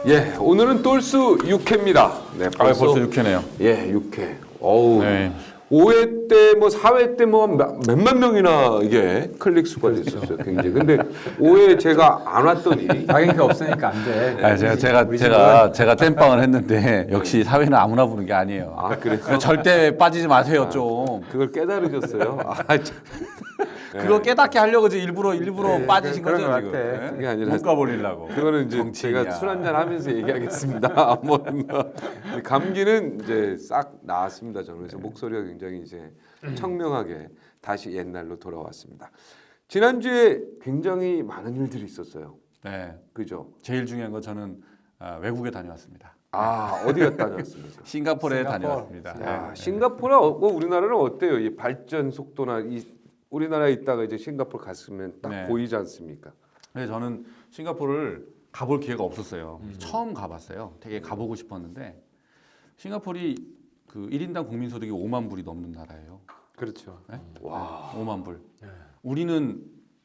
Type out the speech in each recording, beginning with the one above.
예, 오늘은 똘수 6회입니다. 네, 벌써 6회네요. 예, 6회. 어우. 네. 5회 때, 뭐 4회 때 뭐 몇만 명이나 이게 클릭 수가 됐었어요, 굉장히. 근데 5회 제가 안 왔더니 가격이 없으니까 안 돼. 아, 제가 땜빵을 했는데 역시 사회는 아무나 부는 게 아니에요. 아, 그래요? 절대 빠지지 마세요, 좀. 그걸 깨달으셨어요? 아, 참. 그거 깨닫게 하려고 이제 일부러 빠지신 그런 거죠, 것 지금. 같아. 네? 그게 아니라 못 가버리려고. 그거는 이제 정치인이야. 제가 술 한잔 하면서 얘기하겠습니다. 뭐 감기는 이제 싹 나았습니다. 저는 그래서 목소리가 굉장히 이제 청명하게 다시 옛날로 돌아왔습니다. 지난주에 굉장히 많은 일들이 있었어요. 네. 그죠? 제일 중요한 건 저는 외국에 다녀왔습니다. 아, 어디 갔다 다녔습니까? 싱가포르에 다녀왔습니다. 야, 네. 싱가포르 우리나라는 어때요? 이 발전 속도나 이 우리나라에 있다가 이제 싱가포르 갔으면 딱 네. 보이지 않습니까? 근데 저는 싱가포르를 가볼 기회가 없었어요. 처음 가봤어요. 되게 가보고 싶었는데 싱가포르이 그 1인당 국민소득이 5만 불이 넘는 나라예요. 그렇죠. 네? 와. 5만 불. 네. 우리는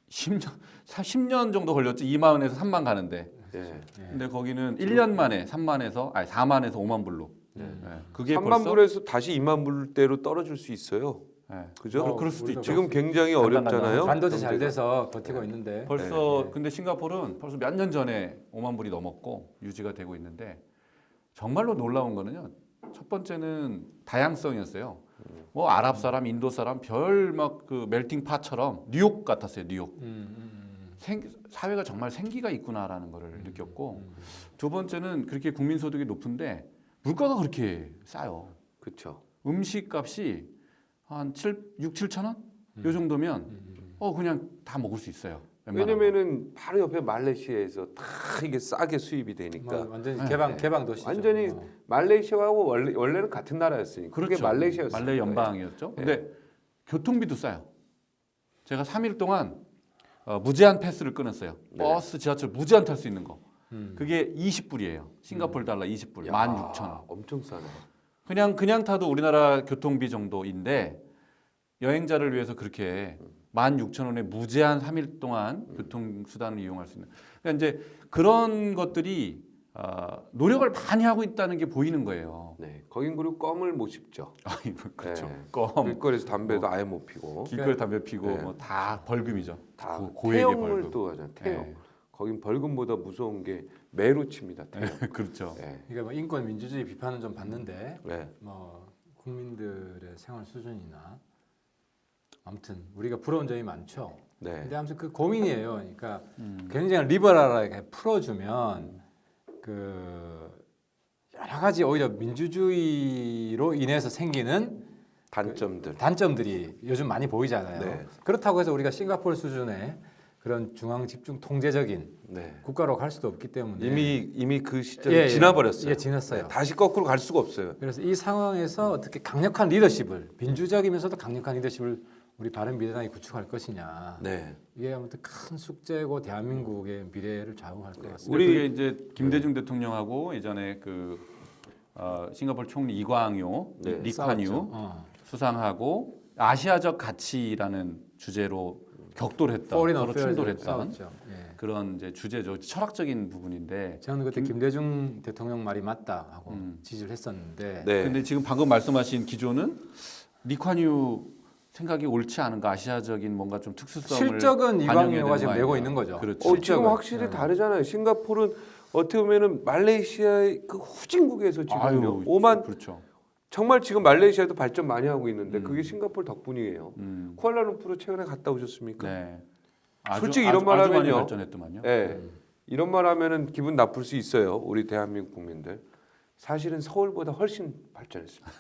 10년 정도 걸렸죠. 2만에서 3만 가는데. 예. 근데 거기는 1년 만에 4만에서 5만 불로. 네. 그게 3만 벌써 불에서 다시 2만 불대로 떨어질 수 있어요. 네. 그죠? 그럴 수도 있죠. 지금 굉장히 어렵잖아요. 반도체 잘 경제가. 돼서 버티고 있는데. 벌써 근데 싱가포르는 벌써 몇 년 전에 5만 불이 넘었고 유지가 되고 있는데 정말로 놀라운 거는요. 첫 번째는 다양성이었어요. 뭐 아랍 사람, 인도 사람 별 막 그 멜팅 팟처럼 뉴욕 같았어요. 뉴욕. 사회가 정말 생기가 있구나라는 거를 느꼈고 두 번째는 그렇게 국민 소득이 높은데 물가가 그렇게 싸요. 그렇죠. 음식값이 한 6, 7천 원? 요 정도면 그냥 다 먹을 수 있어요. 웬만하면. 왜냐면은 바로 옆에 말레이시아에서 다 이게 싸게 수입이 되니까 뭐 완전히 네. 개방 도시죠. 완전히 말레이시아하고 원래는 같은 나라였으니까 그게 그렇죠. 말레이시아였어요. 말레이 연방이었죠. 근데 교통비도 싸요. 제가 3일 동안 무제한 패스를 끊었어요. 네. 버스, 지하철 무제한 탈 수 있는 거. 음. 그게 20불이에요. 싱가포르 달러 20불. 16,000원. 엄청 싸네. 그냥 타도 우리나라 교통비 정도인데 여행자를 위해서 그렇게 16,000원에 무제한 3일 동안 교통수단을 이용할 수 있는. 그러니까 이제 그런 것들이 노력을 많이 하고 있다는 게 보이는 거예요. 네, 거긴 그리고 껌을 못 씹죠. 그렇죠. 네. 껌, 길거리에서 담배도 아예 못 피고 길거리 담배 피고 네. 뭐 다 벌금이죠. 다 고액의 태형을 벌금. 또 하잖아요. 태형. 네. 거긴 벌금보다 무서운 게 매루칩니다. 태형. 그렇죠. 네. 그러니까 뭐 인권 민주주의 비판은 좀 받는데 네. 뭐 국민들의 생활 수준이나 아무튼 우리가 부러운 점이 많죠. 네. 근데 아무튼 그 고민이에요. 그러니까 굉장히 리버럴하게 풀어주면 그 여러 가지 오히려 민주주의로 인해서 생기는 단점들이 요즘 많이 보이잖아요. 네. 그렇다고 해서 우리가 싱가포르 수준의 그런 중앙 집중 통제적인 네. 국가로 갈 수도 없기 때문에 이미 그 시점이 지나버렸어요. 예, 지났어요. 네, 다시 거꾸로 갈 수가 없어요. 그래서 이 상황에서 어떻게 강력한 리더십을 민주적이면서도 강력한 리더십을 우리 바른미래당이 구축할 것이냐. 네. 이게 아무튼 큰 숙제고 대한민국의 미래를 좌우할 것 같습니다. 우리 이제 김대중 대통령하고 예전에 그 싱가포르 총리 이광요, 네, 리카뉴 싸웠죠. 수상하고 아시아적 가치라는 주제로 격돌했던 Foreign 서로 Affairs를 충돌했던 싸웠죠. 예. 그런 이제 주제죠. 철학적인 부분인데. 저는 그때 김대중 대통령 말이 맞다 하고 지지를 했었는데 네. 근데 지금 방금 말씀하신 기조는 리카뉴 생각이 옳지 않은가 아시아적인 뭔가 좀 특수성을 실적은 반영해야 이광요가 되는 지금 거 내고 아니냐. 있는 거죠. 그렇죠. 지금 실적은. 확실히 다르잖아요. 싱가포르는 어떻게 보면은 말레이시아의 그 후진국에서 지금요. 오만 그렇죠. 정말 지금 말레이시아도 발전 많이 하고 있는데 그게 싱가포르 덕분이에요. 쿠알라룸푸르 최근에 갔다 오셨습니까? 네. 솔직히 이런 말 아주 많이 하면요. 발전했더만요. 네. 이런 말 하면은 기분 나쁠 수 있어요. 우리 대한민국 국민들. 사실은 서울보다 훨씬 발전했습니다.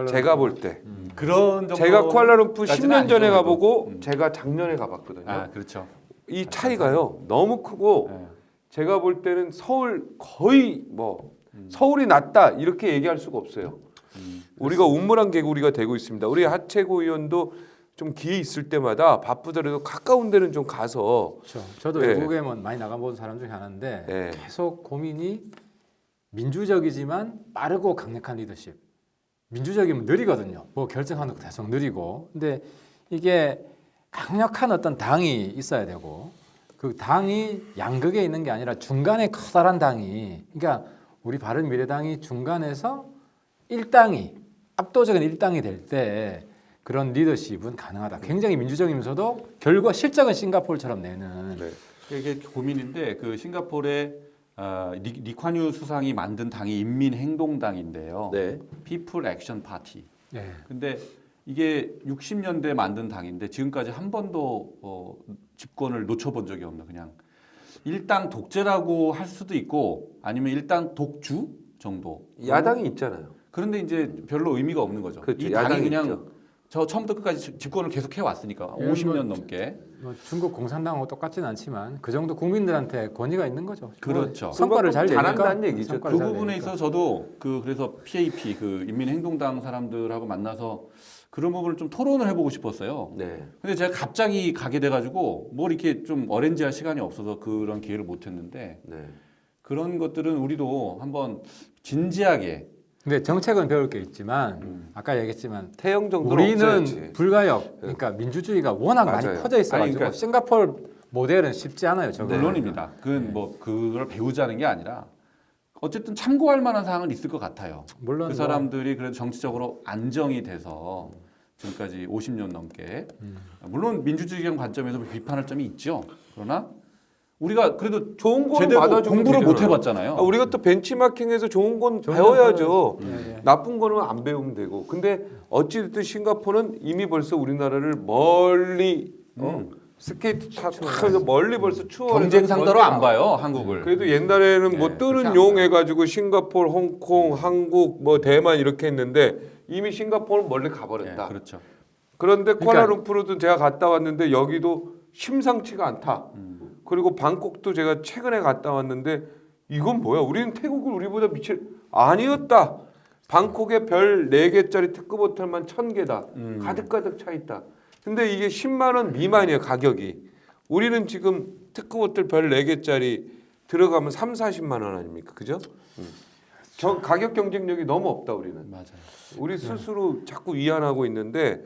제가 볼 때. 그런 정도 제가 쿠알라룸푸르 10년 전에 아니죠, 가보고 제가 작년에 가봤거든요. 그렇죠. 이 차이가요. 너무 크고 네. 제가 볼 때는 서울 거의 뭐 서울이 낫다 이렇게 얘기할 수가 없어요. 우리가 우물안 개구리가 되고 있습니다. 우리 하채고 의원도 좀 기회 있을 때마다 바쁘더라도 가까운 데는 좀 가서 그렇죠. 저도 네. 외국에 많이 나가본 사람 중에 하나인데 네. 계속 고민이 민주적이지만 빠르고 강력한 리더십. 민주적이면 느리거든요. 뭐 결정하는 거 계속 느리고. 근데 이게 강력한 어떤 당이 있어야 되고 그 당이 양극에 있는 게 아니라 중간에 커다란 당이, 그러니까 우리 바른미래당이 중간에서 1당이 압도적인 1당이 될 때 그런 리더십은 가능하다. 굉장히 민주적이면서도 결과 실적은 싱가포르처럼 내는. 네. 이게 고민인데 그 싱가포르의 리콴유 수상이 만든 당이 인민행동당인데요. 네. People Action Party. 네. 근데 이게 60년대 만든 당인데 지금까지 한 번도 집권을 놓쳐본 적이 없는 그냥 일당 독재라고 할 수도 있고 아니면 일당 독주 정도. 야당이 있잖아요. 그런데 이제 별로 의미가 없는 거죠. 그렇죠. 이 당이 야당이 그냥 있죠. 저 처음부터 끝까지 집권을 계속 해왔으니까 예, 50년 뭐, 넘게. 뭐 중국 공산당하고 똑같지는 않지만 그 정도 국민들한테 권위가 있는 거죠. 그렇죠. 뭐 성과를 잘 내니까 잘한다는 얘기죠. 성과를 그 잘 부분에 내니까. 있어서 저도 그래서 PAP 그 인민행동당 사람들하고 만나서 그런 부분을 좀 토론을 해보고 싶었어요. 네. 근데 제가 갑자기 가게 돼가지고 뭘 이렇게 좀 어렌지할 시간이 없어서 그런 기회를 못했는데 네. 그런 것들은 우리도 한번 진지하게 근데 정책은 배울 게 있지만 아까 얘기했지만 태형 정도는 우리는 없어야지. 불가역, 그러니까 민주주의가 워낙 많이 맞아요. 퍼져 있어가지고 아니, 그러니까- 싱가포르 모델은 쉽지 않아요. 저거. 물론입니다. 그건 뭐 그걸 배우자는 게 아니라 어쨌든 참고할 만한 사항은 있을 것 같아요. 물론 그 뭐 사람들이 그래도 정치적으로 안정이 돼서 지금까지 50년 넘게 물론 민주주의적 관점에서 비판할 점이 있죠. 그러나 우리가 그래도 좋은 거는 제대로 받아주면 공부를 되잖아요. 못 해봤잖아요. 우리가 또 벤치마킹해서 좋은 건 좋은 배워야죠. 건 배워야지. 예, 예. 나쁜 거는 안 배우면 되고. 근데 어찌됐든 싱가포르는 이미 벌써 우리나라를 멀리 스케이트 타서 멀리 벌써 추월해서 경쟁 상대로 안 멀리 봐요 한국을. 그래도 옛날에는 뭐 네, 뜨는 그렇게 용 안 해가지고 싱가포르, 홍콩, 한국, 뭐 대만 이렇게 했는데 이미 싱가포르는 멀리 네, 가버렸다. 그렇죠. 그런데 그러니까- 쿠알라룸푸르도 제가 갔다 왔는데 여기도 심상치가 않다. 그리고 방콕도 제가 최근에 갔다 왔는데 이건 뭐야? 우리는 태국을 우리보다 아니었다. 방콕에 별 4개짜리 특급 호텔만 1000개다. 가득가득 차 있다. 근데 이게 10만 원 미만이에요, 가격이. 우리는 지금 특급 호텔 별 4개짜리 들어가면 3, 40만 원 아닙니까? 그죠? 가격 경쟁력이 너무 없다, 우리는. 맞아요. 우리 스스로 자꾸 위안하고 있는데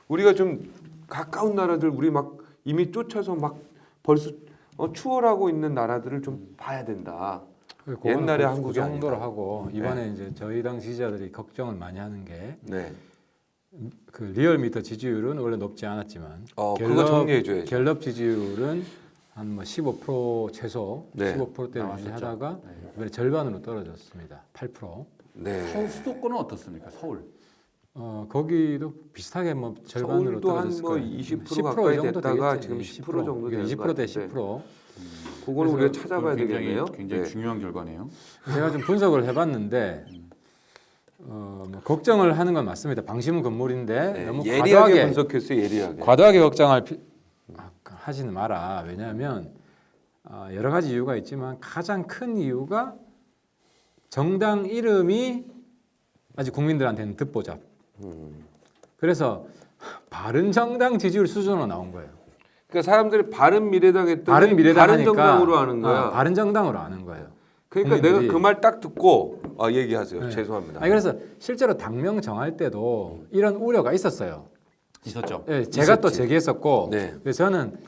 우리가 좀 가까운 나라들 우리 막 이미 쫓아서 막 벌써 추월하고 있는 나라들을 좀 봐야 된다. 그거는 옛날에 그 한국이 정도로 아니다. 하고 이번에 이제 저희 당 지지자들이 걱정을 많이 하는 게 네. 그 리얼미터 지지율은 원래 높지 않았지만 그거 정리해줘야죠. 갤럽 지지율은 한 뭐 15% 최소 네. 15%대를 나왔었죠. 유지하다가 이번에 절반으로 떨어졌습니다. 8%. 네. 서울 수도권은 어떻습니까? 서울. 거기도 비슷하게 뭐 절반으로 서울도 한 떨어졌을 뭐 거예요. 20% 가까이 정도 됐다가 되겠지. 지금 10% 정도 되는 20% 것 대 같은데. 10%. 그거는 우리가 찾아봐야 굉장히, 되겠네요. 굉장히 네. 중요한 결과네요. 제가 좀 분석을 해봤는데 뭐 걱정을 하는 건 맞습니다. 방심은 건물인데 네. 너무 예리하게 과도하게 분석했어요. 예리하게. 과도하게 걱정할 하지는 마라. 왜냐하면 여러 가지 이유가 있지만 가장 큰 이유가 정당 이름이 아직 국민들한테는 듣보잡. 그래서 바른정당 지지율 수준으로 나온 거예요. 그러니까 사람들이 바른 미래당 했더니 바른미래당 바른 하니까 정당으로 하는 거야. 바른정당으로 아는 거예요. 그러니까 국민들이. 내가 그 말 딱 듣고 얘기하세요. 네. 죄송합니다. 그래서 실제로 당명 정할 때도 이런 우려가 있었어요. 있었죠. 예, 제가 또 있었지. 제기했었고, 네. 그래서 저는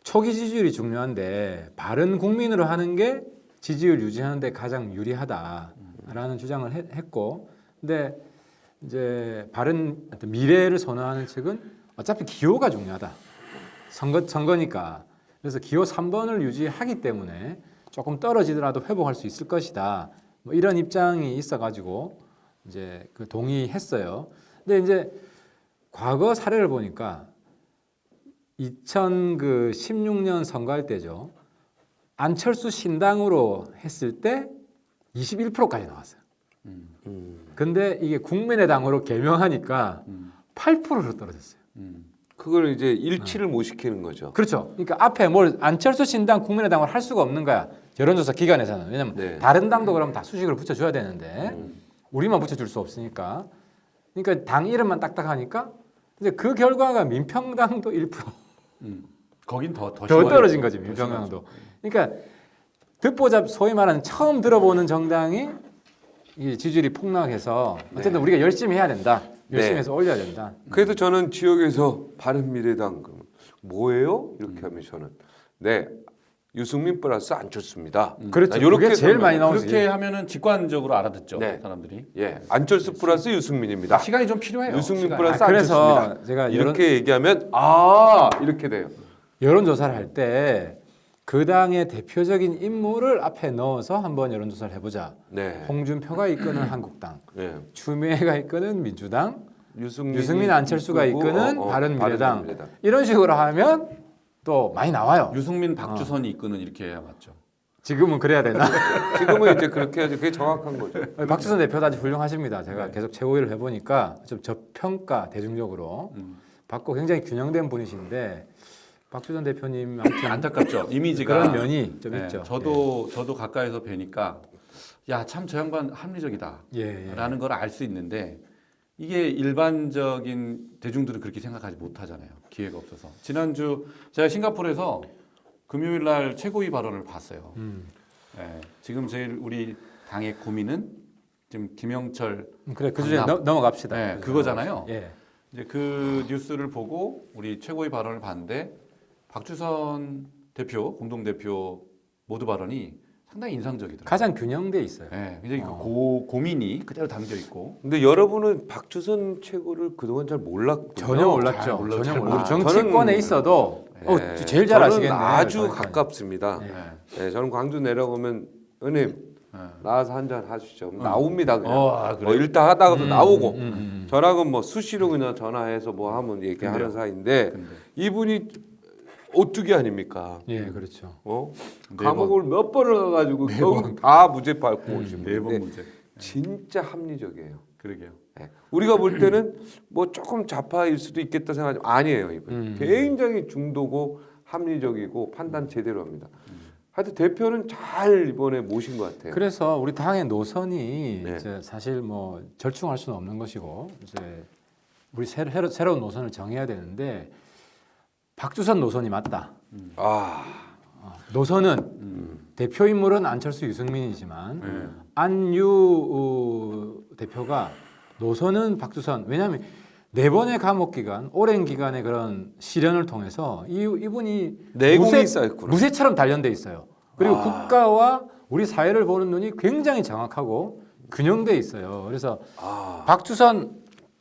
초기 지지율이 중요한데 바른 국민으로 하는 게 지지율 유지하는데 가장 유리하다라는 주장을 했고, 근데 이제 바른 어떤 미래를 선호하는 측은 어차피 기호가 중요하다. 선거니까. 그래서 기호 3번을 유지하기 때문에 조금 떨어지더라도 회복할 수 있을 것이다. 뭐 이런 입장이 있어가지고 이제 그 동의했어요. 근데 이제 과거 사례를 보니까 2016년 선거할 때죠. 안철수 신당으로 했을 때 21%까지 나왔어요. 근데 이게 국민의당으로 개명하니까 8%로 떨어졌어요. 그걸 이제 일치를 못 시키는 거죠. 그렇죠. 그러니까 앞에 뭘 안철수 신당 국민의당을 할 수가 없는 거야. 여론조사 기관에서는. 왜냐면 네. 다른 당도 그러면 다 수식을 붙여줘야 되는데 우리만 붙여줄 수 없으니까. 그러니까 당 이름만 딱딱하니까 이제 그 결과가 민평당도 1%. 거긴 더 더 심하죠. 떨어진 거지 더 민평당도. 그러니까 듣보잡 소위 말하는 처음 들어보는 정당이 이 지지율이 폭락해서 어쨌든 우리가 열심히 해야 된다. 열심히 네. 해서 올려야 된다. 그래서 저는 지역에서 바른미래당 그러면 뭐예요? 이렇게 하면 저는 네 유승민 플러스 안철수입니다. 그렇죠. 요렇게 그게 제일 많이 설명을- 나오지. 그렇게 하면은 직관적으로 알아듣죠. 네. 사람들이. 예, 안철수 플러스 유승민입니다. 시간이 좀 필요해요. 유승민 시간이. 플러스 그래서 안철수입니다. 제가 이렇게 얘기하면 이렇게 돼요. 여론조사를 할 때 그 당의 대표적인 인물을 앞에 넣어서 한번 여론조사를 해보자. 네. 홍준표가 이끄는 한국당, 네. 추미애가 이끄는 민주당, 유승민이 유승민 안철수가 이끌고, 이끄는 바른미래당. 바른미래당. 이런 식으로 하면 또 많이 나와요. 유승민, 박주선이 이끄는 이렇게 해야 맞죠. 지금은 그래야 되나? 지금은 이제 그렇게 해야지 그게 정확한 거죠. 박주선 대표도 아주 훌륭하십니다. 제가 계속 최고위를 해보니까 좀 저평가 대중적으로 받고 굉장히 균형된 분이신데 박주선 대표님 아무튼 안타깝죠. 이미지가 그런 면이 좀 네, 있죠. 저도 가까이서 뵈니까 야 참 저 양반 합리적이다라는 예, 예. 걸 알 수 있는데 이게 일반적인 대중들은 그렇게 생각하지 못하잖아요. 기회가 없어서. 지난주 제가 싱가포르에서 금요일 날 최고위 발언을 봤어요. 예, 지금 제일 우리 당의 고민은 지금 김영철 그래 그 주제 강남. 넘어갑시다. 네, 그거잖아요. 예. 이제 그 뉴스를 보고 우리 최고위 발언을 봤는데 박주선 대표, 공동대표 모두 발언이 상당히 인상적이더라고요. 가장 균형돼 있어요. 네, 굉장히 그 고민이 그대로 담겨 있고. 근데 여러분은 박주선 최고를 그동안 잘 몰랐군요. 전혀 몰랐죠. 잘 몰랐죠. 전혀 잘 몰랐죠. 몰랐죠. 정치권에 있어도 네. 제일 잘 저는 아시겠네요. 아주 정치권에. 가깝습니다. 예. 네, 저는 광주 내려오면 은님 네. 나와서 한잔 하시죠. 나옵니다 그냥. 그래요? 뭐 일단 하다가도 나오고 음. 저랑은 뭐 수시로 그냥 전화해서 뭐 하면 얘기하는 근데요? 사이인데 근데. 이분이 오뚜기 아닙니까? 예, 그렇죠. 네 감옥을 몇 번을 가가지고 결국 다 무죄 받고 오신 네번 분인데 문제. 진짜 합리적이에요. 그러게요. 네. 우리가 볼 때는 뭐 조금 좌파일 수도 있겠다 생각하지만 아니에요. 이분 굉장히 중도고 합리적이고 판단 제대로 합니다. 하여튼 대표는 잘 이번에 모신 것 같아요. 그래서 우리 당의 노선이 네. 이제 사실 뭐 절충할 수는 없는 것이고 이제 우리 새로운 노선을 정해야 되는데 박주선 노선이 맞다. 아, 노선은 대표 인물은 안철수, 유승민이지만 네. 안유 대표가 노선은 박주선. 왜냐하면 4번의 감옥 기간, 오랜 기간의 그런 시련을 통해서 이분이 내공이 쌓였구나. 무쇠처럼 단련돼 있어요. 그리고 국가와 우리 사회를 보는 눈이 굉장히 정확하고 균형돼 있어요. 그래서 박주선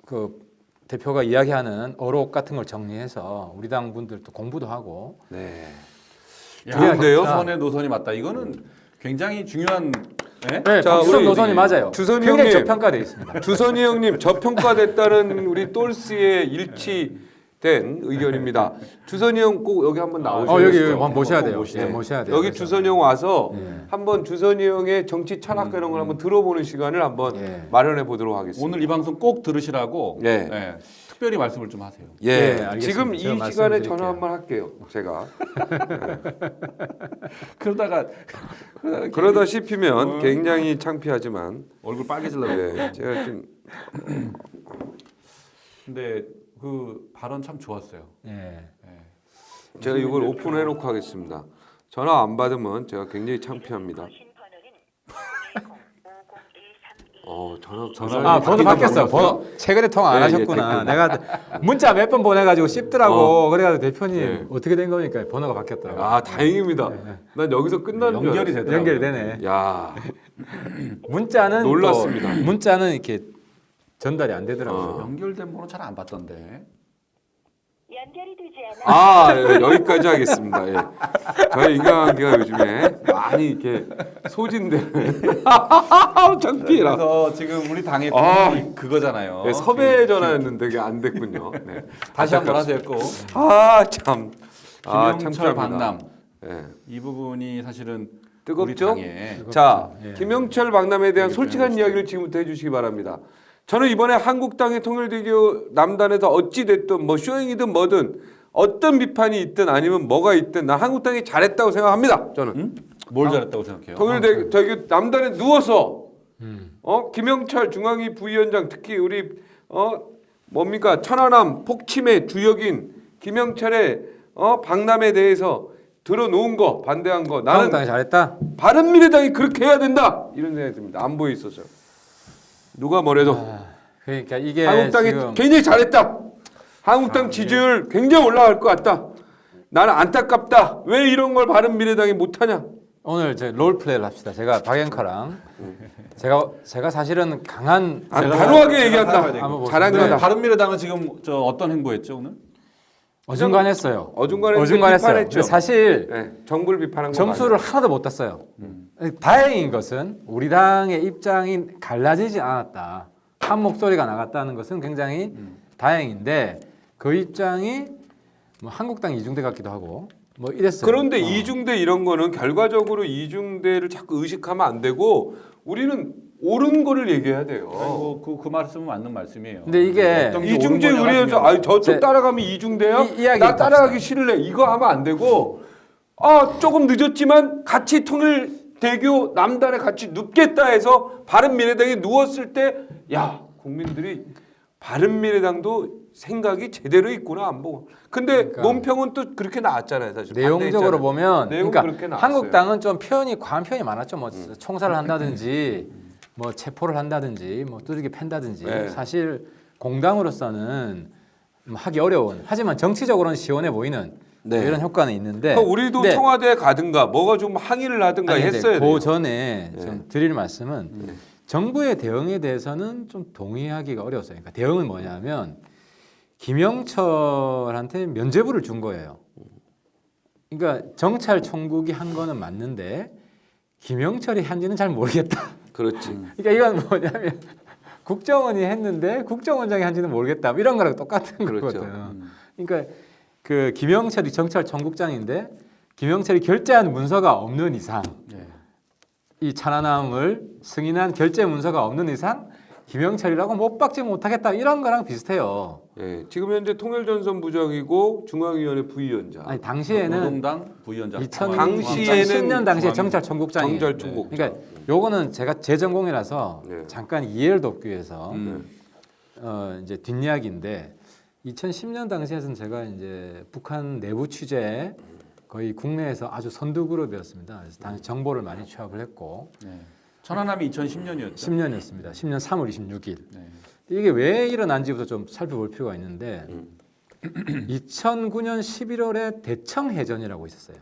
그 대표가 이야기하는 어록 같은 걸 정리해서 우리 당 분들도 공부도 하고 네. 야, 좋은데요? 박주선의 노선이 맞다. 이거는 굉장히 중요한. 네? 네, 자, 박주선 우리 노선이 맞아요. 주선이 굉장히 형님. 저평가돼 있습니다. 주선이 형님 저평가됐다는 우리 똘스의 일치된 의견입니다. 주선이 형 꼭 여기 한번 나오셔야 여기 돼요. 한번 모셔야 돼요. 모시죠. 예, 모셔야 돼요. 여기 그래서. 주선이 형 와서 예. 한번 주선이 형의 정치 철학과 이런 걸 한번 들어보는 시간을 한번 예. 마련해 보도록 하겠습니다. 오늘 이 방송 꼭 들으시라고 예. 네, 특별히 말씀을 좀 하세요. 예, 예, 알겠습니다. 지금 이 제가 시간에 말씀드릴게요. 전화 한번 할게요. 제가 그러다가 그러다 씹히면 굉장히 창피하지만 얼굴 빨개지려고. 예, 제가 좀 근데 그 발언 참 좋았어요. 예. 제가 이걸 오픈해놓고 하겠습니다. 전화 안 받으면 제가 굉장히 창피합니다. 전화 번호 바뀌었어. 번호 최근에 통화 안 예, 예, 하셨구나. 내가 문자 몇 번 보내가지고 씹더라고. 그래가지고 대표님 예. 어떻게 된 겁니까? 번호가 바뀌었더라고. 아 다행입니다. 난 여기서 끝나는 줄 연결이 알았어요. 되더라고요. 연결이 되네. 야, 문자는 놀랐습니다. 또 문자는 이렇게 전달이 안 되더라고요. 연결된 번호 잘 안 받던데. 연결이 되지 않아. 예, 여기까지 하겠습니다. 예. 저희 인간관계가 요즘에 많이 이렇게 소진되는 창피해라. 그래서 지금 우리 당의 아. 고민이 그거잖아요. 네, 섭외 전화였는데 그게 안 됐군요. 네. 다시 한번 하세요. 꼭. 아 참. 김영철 창피합니다. 박남 예. 이 부분이 사실은 뜨겁죠? 우리 당의 자, 예. 김영철 박남에 대한 얘기 솔직한 좀 이야기를 지금부터 해주시기 바랍니다. 저는 이번에 한국당의 통일대교 남단에서 어찌 됐든 뭐 쇼잉이든 뭐든 어떤 비판이 있든 아니면 뭐가 있든 난 한국당이 잘했다고 생각합니다. 저는 뭘 잘했다고 생각해요? 통일대교 남단에 누워서 김영철 중앙위 부위원장 특히 우리 뭡니까 천안함 폭침의 주역인 김영철의 박남에 대해서 들어놓은 거 반대한 거 나는 한국당이 잘했다. 바른미래당이 그렇게 해야 된다 이런 생각이 듭니다. 안보에 있어서 누가 뭐래도 그러니까 이게 한국당이 지금 굉장히 잘했다. 한국당 지지율 굉장히 올라갈 것 같다. 나는 안타깝다. 왜 이런 걸 바른미래당이 못하냐? 오늘 제 롤플레이를 합시다. 제가 박앵커랑 제가 사실은 강한 단호하게 얘기한다. 한번 잘한 보시면 거다. 바른미래당은 지금 저 어떤 행보했죠 오늘? 어중간했어요. 어중간했어요. 비판했죠. 사실 네, 정부를 비판한 거 점수를 하나도 못 땄어요. 다행인 것은 우리 당의 입장이 갈라지지 않았다. 한 목소리가 나갔다는 것은 굉장히 다행인데 그 입장이 뭐 한국당 이중대 같기도 하고 뭐 이랬어요. 그런데 이중대 이런 거는 결과적으로 이중대를 자꾸 의식하면 안 되고 우리는 옳은 거를 얘기해야 돼요. 아이고 그 말씀은 맞는 말씀이에요. 근데 이게 어떤 게 이중대 옳은 거냐가 의뢰해서 중요하고. 아니 저쪽 네. 따라가면 이중대야? 이야기 나 좀 따라가기 합시다. 싫을래. 이거 하면 안 되고 조금 늦었지만 같이 통일대교 남단에 같이 눕겠다 해서 바른미래당이 누웠을 때 야 국민들이 바른미래당도 생각이 제대로 있구나 안 보고. 근데 그러니까. 논평은 또 그렇게 나왔잖아요. 사실 내용적으로 반대했잖아요. 보면 내용은 그러니까 그렇게 나왔어요. 한국당은 좀 과한 표현이 많았죠. 뭐 총살을 한다든지 뭐 체포를 한다든지 뭐 두들겨 팬다든지 네. 사실 공당으로서는 하기 어려운 하지만 정치적으로는 시원해 보이는 네. 이런 효과는 있는데 그러니까 우리도 근데 청와대에 가든가 뭐가 좀 항의를 하든가 아니, 근데 했어야 돼요. 그 전에 좀 네. 드릴 말씀은 정부의 대응에 대해서는 좀 동의하기가 어려웠어요. 그러니까 대응은 뭐냐면 김영철한테 면죄부를 준 거예요. 그러니까 정찰 총국이 한 거는 맞는데 김영철이 한지는 잘 모르겠다. 그렇지. 그러니까 이건 뭐냐면 국정원이 했는데 국정원장이 한지는 모르겠다. 이런 거랑 똑같은 그렇죠. 거거든. 그러니까 그 김영철이 정찰 총국장인데 김영철이 결재한 문서가 없는 이상 네. 이 찬안함을 승인한 결재 문서가 없는 이상 김영철이라고 못 박지 못하겠다. 이런 거랑 비슷해요. 예, 지금 현재 통일전선부장이고 중앙위원회 부위원장. 아니 당시에는 노동당 부위원장. 당시에는 2010년 당시에 중앙위- 정찰총국장이에요. 정찰총국장. 그러니까 요거는 제가 제 전공이라서 네. 잠깐 이해를 돕기 위해서 음. 이제 뒷이야기인데 2010년 당시에는 제가 이제 북한 내부 취재 거의 국내에서 아주 선두 그룹이었습니다. 그래서 당시 정보를 많이 취합을 했고 네. 천안함이 2010년이었죠. 10년이었습니다. 10년 3월 26일. 네. 이게 왜 일어난지부터 좀 살펴볼 필요가 있는데 2009년 11월에 대청해전이라고 있었어요.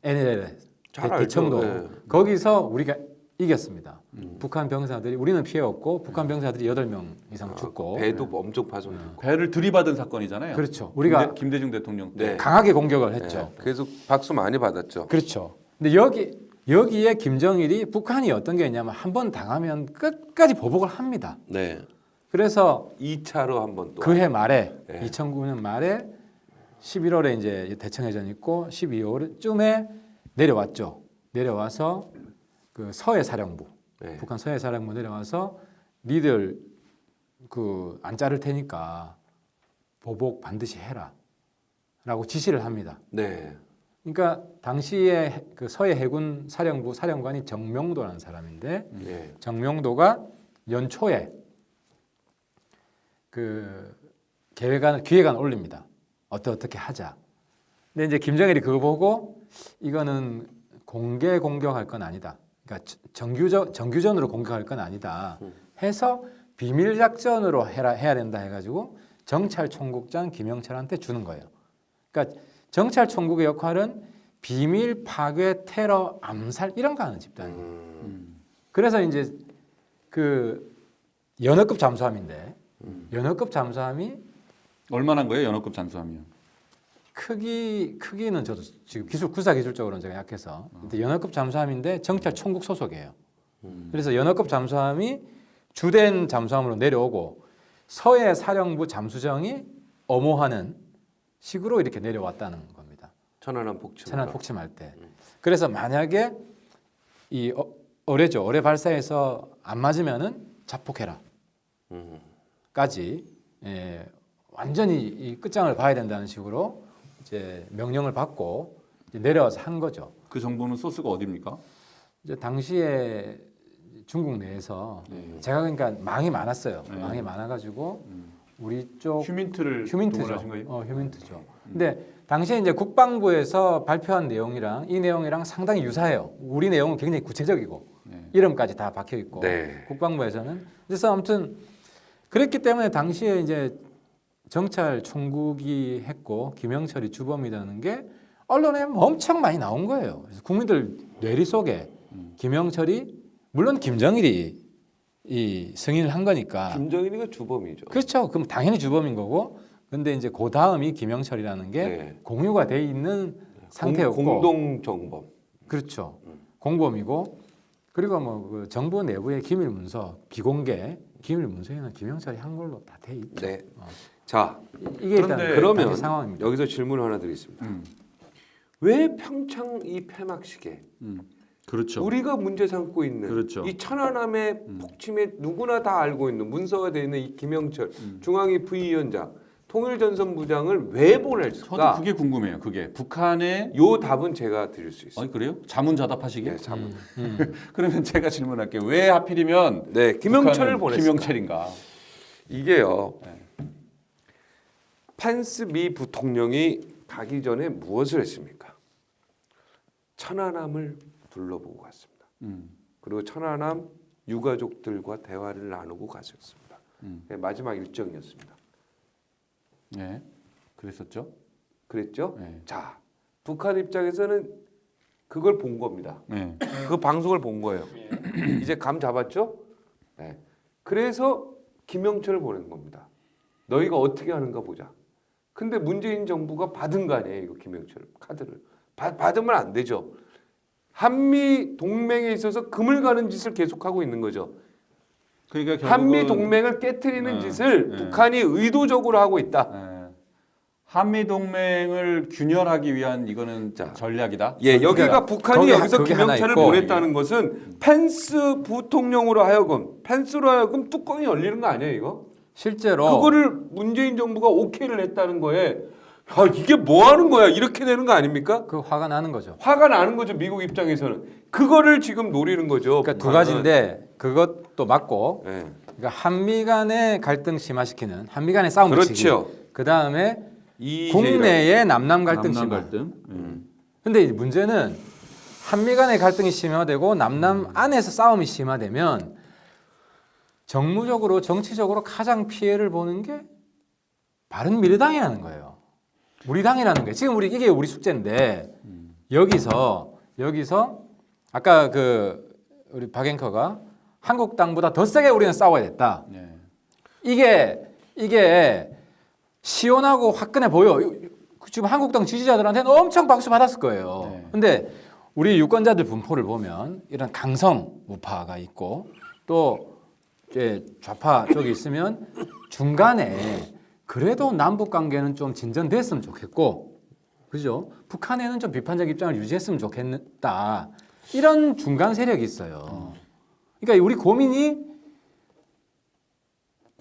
NLL 잘 알죠. 대청도 네. 거기서 우리가 이겼습니다. 북한 병사들이 우리는 피해왔고 북한 병사들이 8명 이상 죽고 배도 엄청 파손. 배를 들이받은 사건이잖아요. 그렇죠. 우리가 김대중 대통령 때. 네. 강하게 공격을 했죠. 그래서 박수 많이 받았죠. 그렇죠. 근데 여기에 김정일이 북한이 어떤 게 있냐면 한 번 당하면 끝까지 보복을 합니다. 네. 그래서 2차로 한번 또. 그해 말에 네. 2009년 말에 11월에 이제 대청해전 있고 12월쯤에 내려왔죠. 내려와서 그 서해 사령부, 네. 북한 서해 사령부 내려와서 니들 그 안 자를 테니까 보복 반드시 해라라고 지시를 합니다. 네. 그러니까 당시에 그 서해 해군 사령부 사령관이 정명도라는 사람인데 네. 정명도가 연초에 그 기획안을 올립니다. 어떻게 하자. 근데 이제 김정일이 그거 보고 이거는 공개 공격할 건 아니다. 그러니까 정규전으로 공격할 건 아니다. 해서 비밀 작전으로 해야 된다 해가지고 정찰총국장 김영철한테 주는 거예요. 그러니까 정찰총국의 역할은 비밀 파괴, 테러, 암살 이런 거 하는 집단이에요. 그래서 이제 그 연어급 잠수함인데 연어급 잠수함이 얼마나 한 거예요? 연합급 잠수함이요. 크기는 저도 지금 군사 기술적으로는 제가 약해서 근데 연어급 잠수함인데 정찰 총국 소속이에요. 그래서 연어급 잠수함이 주된 잠수함으로 내려오고 서해 사령부 잠수정이 엄호하는 식으로 이렇게 내려왔다는 겁니다. 천안함 폭침. 천안 폭침할 때. 그래서 만약에 이 어뢰죠. 어뢰 발사해서 안 맞으면은 자폭해라. 까지 완전히 이 끝장을 봐야 된다는 식으로 이제 명령을 받고 이제 내려와서 한 거죠. 그 정보는 소스가 어디입니까? 이제 당시에 중국 내에서 네. 제가 그러니까 망이 많았어요. 네. 망이 많아가지고 우리 쪽 휴민트를 휴민트죠. 동원하신 거예요? 휴민트죠. 근데 당시에 이제 국방부에서 발표한 내용이랑 이 내용이랑 상당히 유사해요. 우리 내용은 굉장히 구체적이고 네. 이름까지 다 박혀 있고 네. 국방부에서는 그래서 아무튼 그랬기 때문에 당시에 이제 정찰 총국이 했고 김영철이 주범이라는 게 언론에 엄청 많이 나온 거예요. 그래서 국민들 뇌리 속에 김영철이 물론 김정일이 이 승인을 한 거니까 김정일이가 주범이죠. 그렇죠. 그럼 당연히 주범인 거고. 근데 이제 그 다음이 김영철이라는 게 네. 공유가 돼 있는 상태였고 공동 정범. 그렇죠. 공범이고 그리고 뭐 그 정부 내부의 기밀 문서 비공개 기밀 문서에는 김영철이 한 걸로 다 돼 있죠. 네. 자, 이게 일단 그런데 그러면 당시 상황입니다. 여기서 질문 하나 드리겠습니다. 음. 왜 평창 이 폐막식에 그렇죠. 우리가 문제 삼고 있는 그렇죠. 이 천안함의 폭침에 누구나 다 알고 있는 문서가 되어 있는 이 김영철 중앙위 부위원장 통일전선부장을 왜 저도 보냈을까? 그게 궁금해요. 그게 북한의 요 답은 제가 드릴 수 있습니다. 아니 그래요? 자문자답하시게? 네, 자문. 그러면 제가 질문할게요. 왜 하필이면 네, 김영철을 북한은 보냈을까? 김영철인가? 이게요. 네. 펜스 미 부통령이 가기 전에 무엇을 했습니까? 천안함을 둘러보고 갔습니다. 그리고 천안함 유가족들과 대화를 나누고 갔었습니다. 네, 마지막 일정이었습니다. 네, 그랬었죠. 그랬죠? 네. 자, 북한 입장에서는 그걸 본 겁니다. 네. 그 방송을 본 거예요. 이제 감 잡았죠? 네. 그래서 김영철을 보낸 겁니다. 너희가 어떻게 하는가 보자. 근데 문재인 정부가 받은 거 아니에요, 이거 김영철 카드를. 받으면 안 되죠. 한미 동맹에 있어서 금을 가는 짓을 계속하고 있는 거죠. 그러니까 결국은 한미 동맹을 깨트리는 네, 짓을 네. 북한이 의도적으로 하고 있다. 한미 동맹을 균열하기 위한 이거는 자. 전략이다. 예, 여기가 그러니까 북한이 거기 여기서 그게 하나 김영철을 있고. 보냈다는 것은 펜스 부통령으로 하여금 펜스로 하여금 뚜껑이 열리는 거 아니에요, 이거? 실제로 그거를 문재인 정부가 오케이를 했다는 거에 야, 이게 뭐 하는 거야? 이렇게 되는 거 아닙니까? 그 화가 나는 거죠. 화가 나는 거죠, 미국 입장에서는. 그거를 지금 노리는 거죠. 그러니까 두 북한은. 가지인데 그것도 맞고 예. 그러니까 한미 간의 갈등 심화시키는 한미 간의 싸움 붙이기. 그렇죠. 그다음에 이 국내의 남남 갈등 남남 심화. 갈등. 근데 이 문제는 한미 간의 갈등이 심화되고 남남 안에서 싸움이 심화되면 정무적으로 정치적으로 가장 피해를 보는 게 바른미래당이라는 거예요. 우리 당이라는 거예요. 지금 이게 우리 숙제인데 여기서 아까 그 우리 박 앵커가 한국당보다 더 세게 우리는 싸워야 됐다. 네. 이게 시원하고 화끈해 보여. 지금 한국당 지지자들한테는 엄청 박수 받았을 거예요. 네. 근데 우리 유권자들 분포를 보면 이런 강성 우파가 있고 또 이제 좌파 쪽이 있으면 중간에 그래도 남북 관계는 좀 진전됐으면 좋겠고, 그죠? 북한에는 좀 비판적 입장을 유지했으면 좋겠다. 이런 중간 세력이 있어요. 그러니까 우리 고민이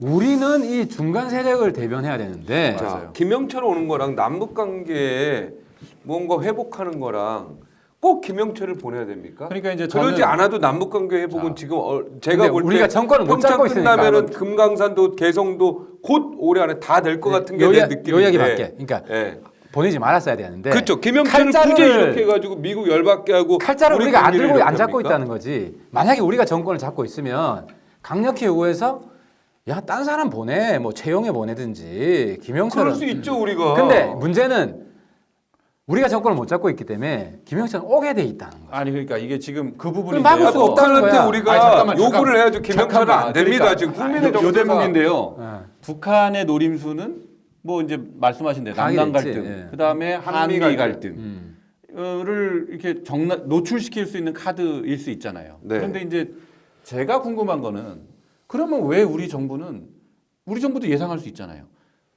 우리는 이 중간 세력을 대변해야 되는데 자, 맞아요. 김영철 오는 거랑 남북 관계에 뭔가 회복하는 거랑 꼭 김영철을 보내야 됩니까? 그러니까 이제 그러지 저는- 않아도 남북 관계 회복은 자, 지금 제가 근데 볼 때 우리가 정권을 못 평창 잡고 있으니까 끝나면은 금강산도 개성도 곧 올해 안에 다 될 것 같은 게 내 느낌인데. 요약이 맞게. 그러니까 예. 보내지 말았어야 되는데. 그렇죠. 김영철을 칼자루를- 굳이 이렇게 해가지고 미국 열받게 하고 칼자를 우리 우리가 안 관계를 들고 안 이렇게 잡고 합니까? 있다는 거지. 만약에 우리가 정권을 잡고 있으면 강력히 요구해서 야, 딴 사람 보내. 뭐 최용해 보내든지 김영철은. 그럴 수 있죠 우리가. 근데 문제는 우리가 정권을 못 잡고 있기 때문에 김영철은 오게 돼 있다는 거야. 아니 그러니까 이게 지금 그 부분이 그럼 막을 수가 없다는 북한한테 거야. 우리가 아니, 잠깐만, 요구를 해야죠. 김영철은 안 됩니다. 지금 국민의 요 대목인데요. 예. 북한의 노림수는 뭐 이제 말씀하신 대로 당연히 남남 있지. 갈등, 예. 그다음에 한미 한미 갈등을 이렇게 노출시킬 수 있는 카드일 수 있잖아요. 네. 그런데 이제 제가 궁금한 거는 그러면 왜 우리 정부도 예상할 수 있잖아요.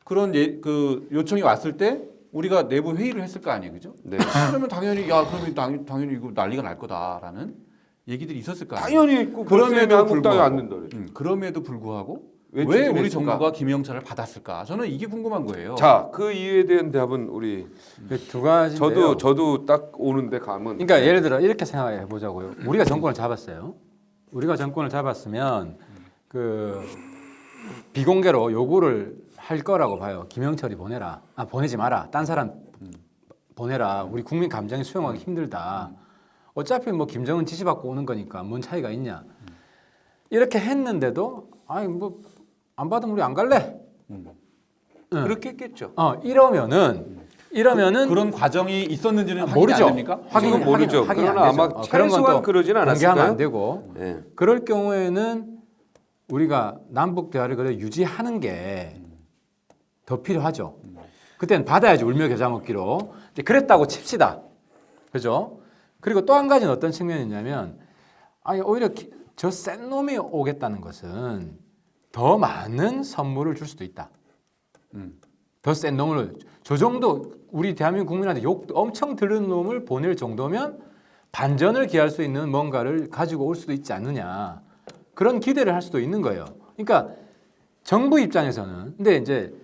그런 그 요청이 왔을 때 우리가 내부 회의를 했을 거 아니에요, 그죠? 네. 그러면 당연히 당연히 이거 난리가 날 거다라는 얘기들이 있었을 거 아니에요. 당연히 있고 그럼에도 그럼에도 한국당이 불구하고. 안 된다. 그랬죠. 그럼에도 불구하고 왜 왜 우리 추진했을까? 정부가 김영철을 받았을까? 저는 이게 궁금한 거예요. 자, 그 이유에 대한 답은 우리 그두 가지인데요. 저도 딱 오는데 감은. 그러니까 예를 들어 이렇게 생각해 보자고요. 우리가 정권을 잡았어요. 우리가 정권을 잡았으면 그 비공개로 요구를 할 거라고 봐요. 김영철이 보내라. 아, 보내지 마라. 딴 사람 보내라. 우리 국민 감정이 수용하기 힘들다. 어차피 뭐 김정은 지시받고 오는 거니까 뭔 차이가 있냐. 이렇게 했는데도 아니 뭐 안 받으면 우리 안 갈래. 응. 그렇게 했겠죠. 이러면은 그런 과정이 있었는지는 확인이 모르죠. 안 됩니까? 지금 모르죠. 확인이 안 그러나 되죠. 아마 그런 건 최소한 또 그러진 공개하면 않았을까요? 안 되고 예. 그럴 경우에는 우리가 남북 대화를 그래 유지하는 게 더 필요하죠. 그때는 받아야지 울며 겨자 먹기로. 이제 그랬다고 칩시다. 그죠? 그리고 또 한 가지는 어떤 측면이 있냐면 아니 오히려 저 센 놈이 오겠다는 것은 더 많은 선물을 줄 수도 있다. 더 센 놈을 저 정도 우리 대한민국 국민한테 욕 엄청 들은 놈을 보낼 정도면 반전을 기할 수 있는 뭔가를 가지고 올 수도 있지 않느냐. 그런 기대를 할 수도 있는 거예요. 그러니까 정부 입장에서는 근데 이제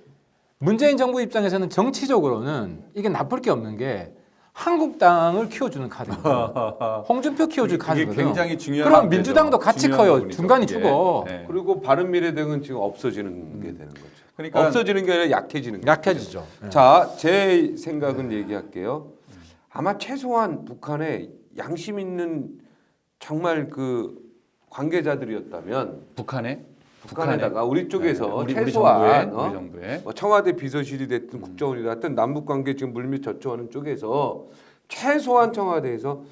문재인 정부 입장에서는 정치적으로는 이게 나쁠 게 없는 게 한국당을 키워주는 카드거든요. 홍준표 키워줄 그게 카드거든요. 굉장히 중요한 그럼 문제죠. 민주당도 같이 중요한 커요. 부분이죠, 중간이 그게. 죽어. 네. 그리고 바른미래당은 지금 없어지는 게 되는 거죠. 그러니까 없어지는 게 아니라 약해지는 거죠. 약해지죠. 네. 자, 제 생각은 얘기할게요. 아마 최소한 북한에 양심 있는 정말 그 관계자들이었다면 북한에다가 우리 쪽에서 우리 최소한 정부의, 우리 정부의 뭐 청와대 비서실이 됐든 국정원이 됐든 남북 관계 지금 물밑 저촉하는 쪽에서 최소한 청와대에서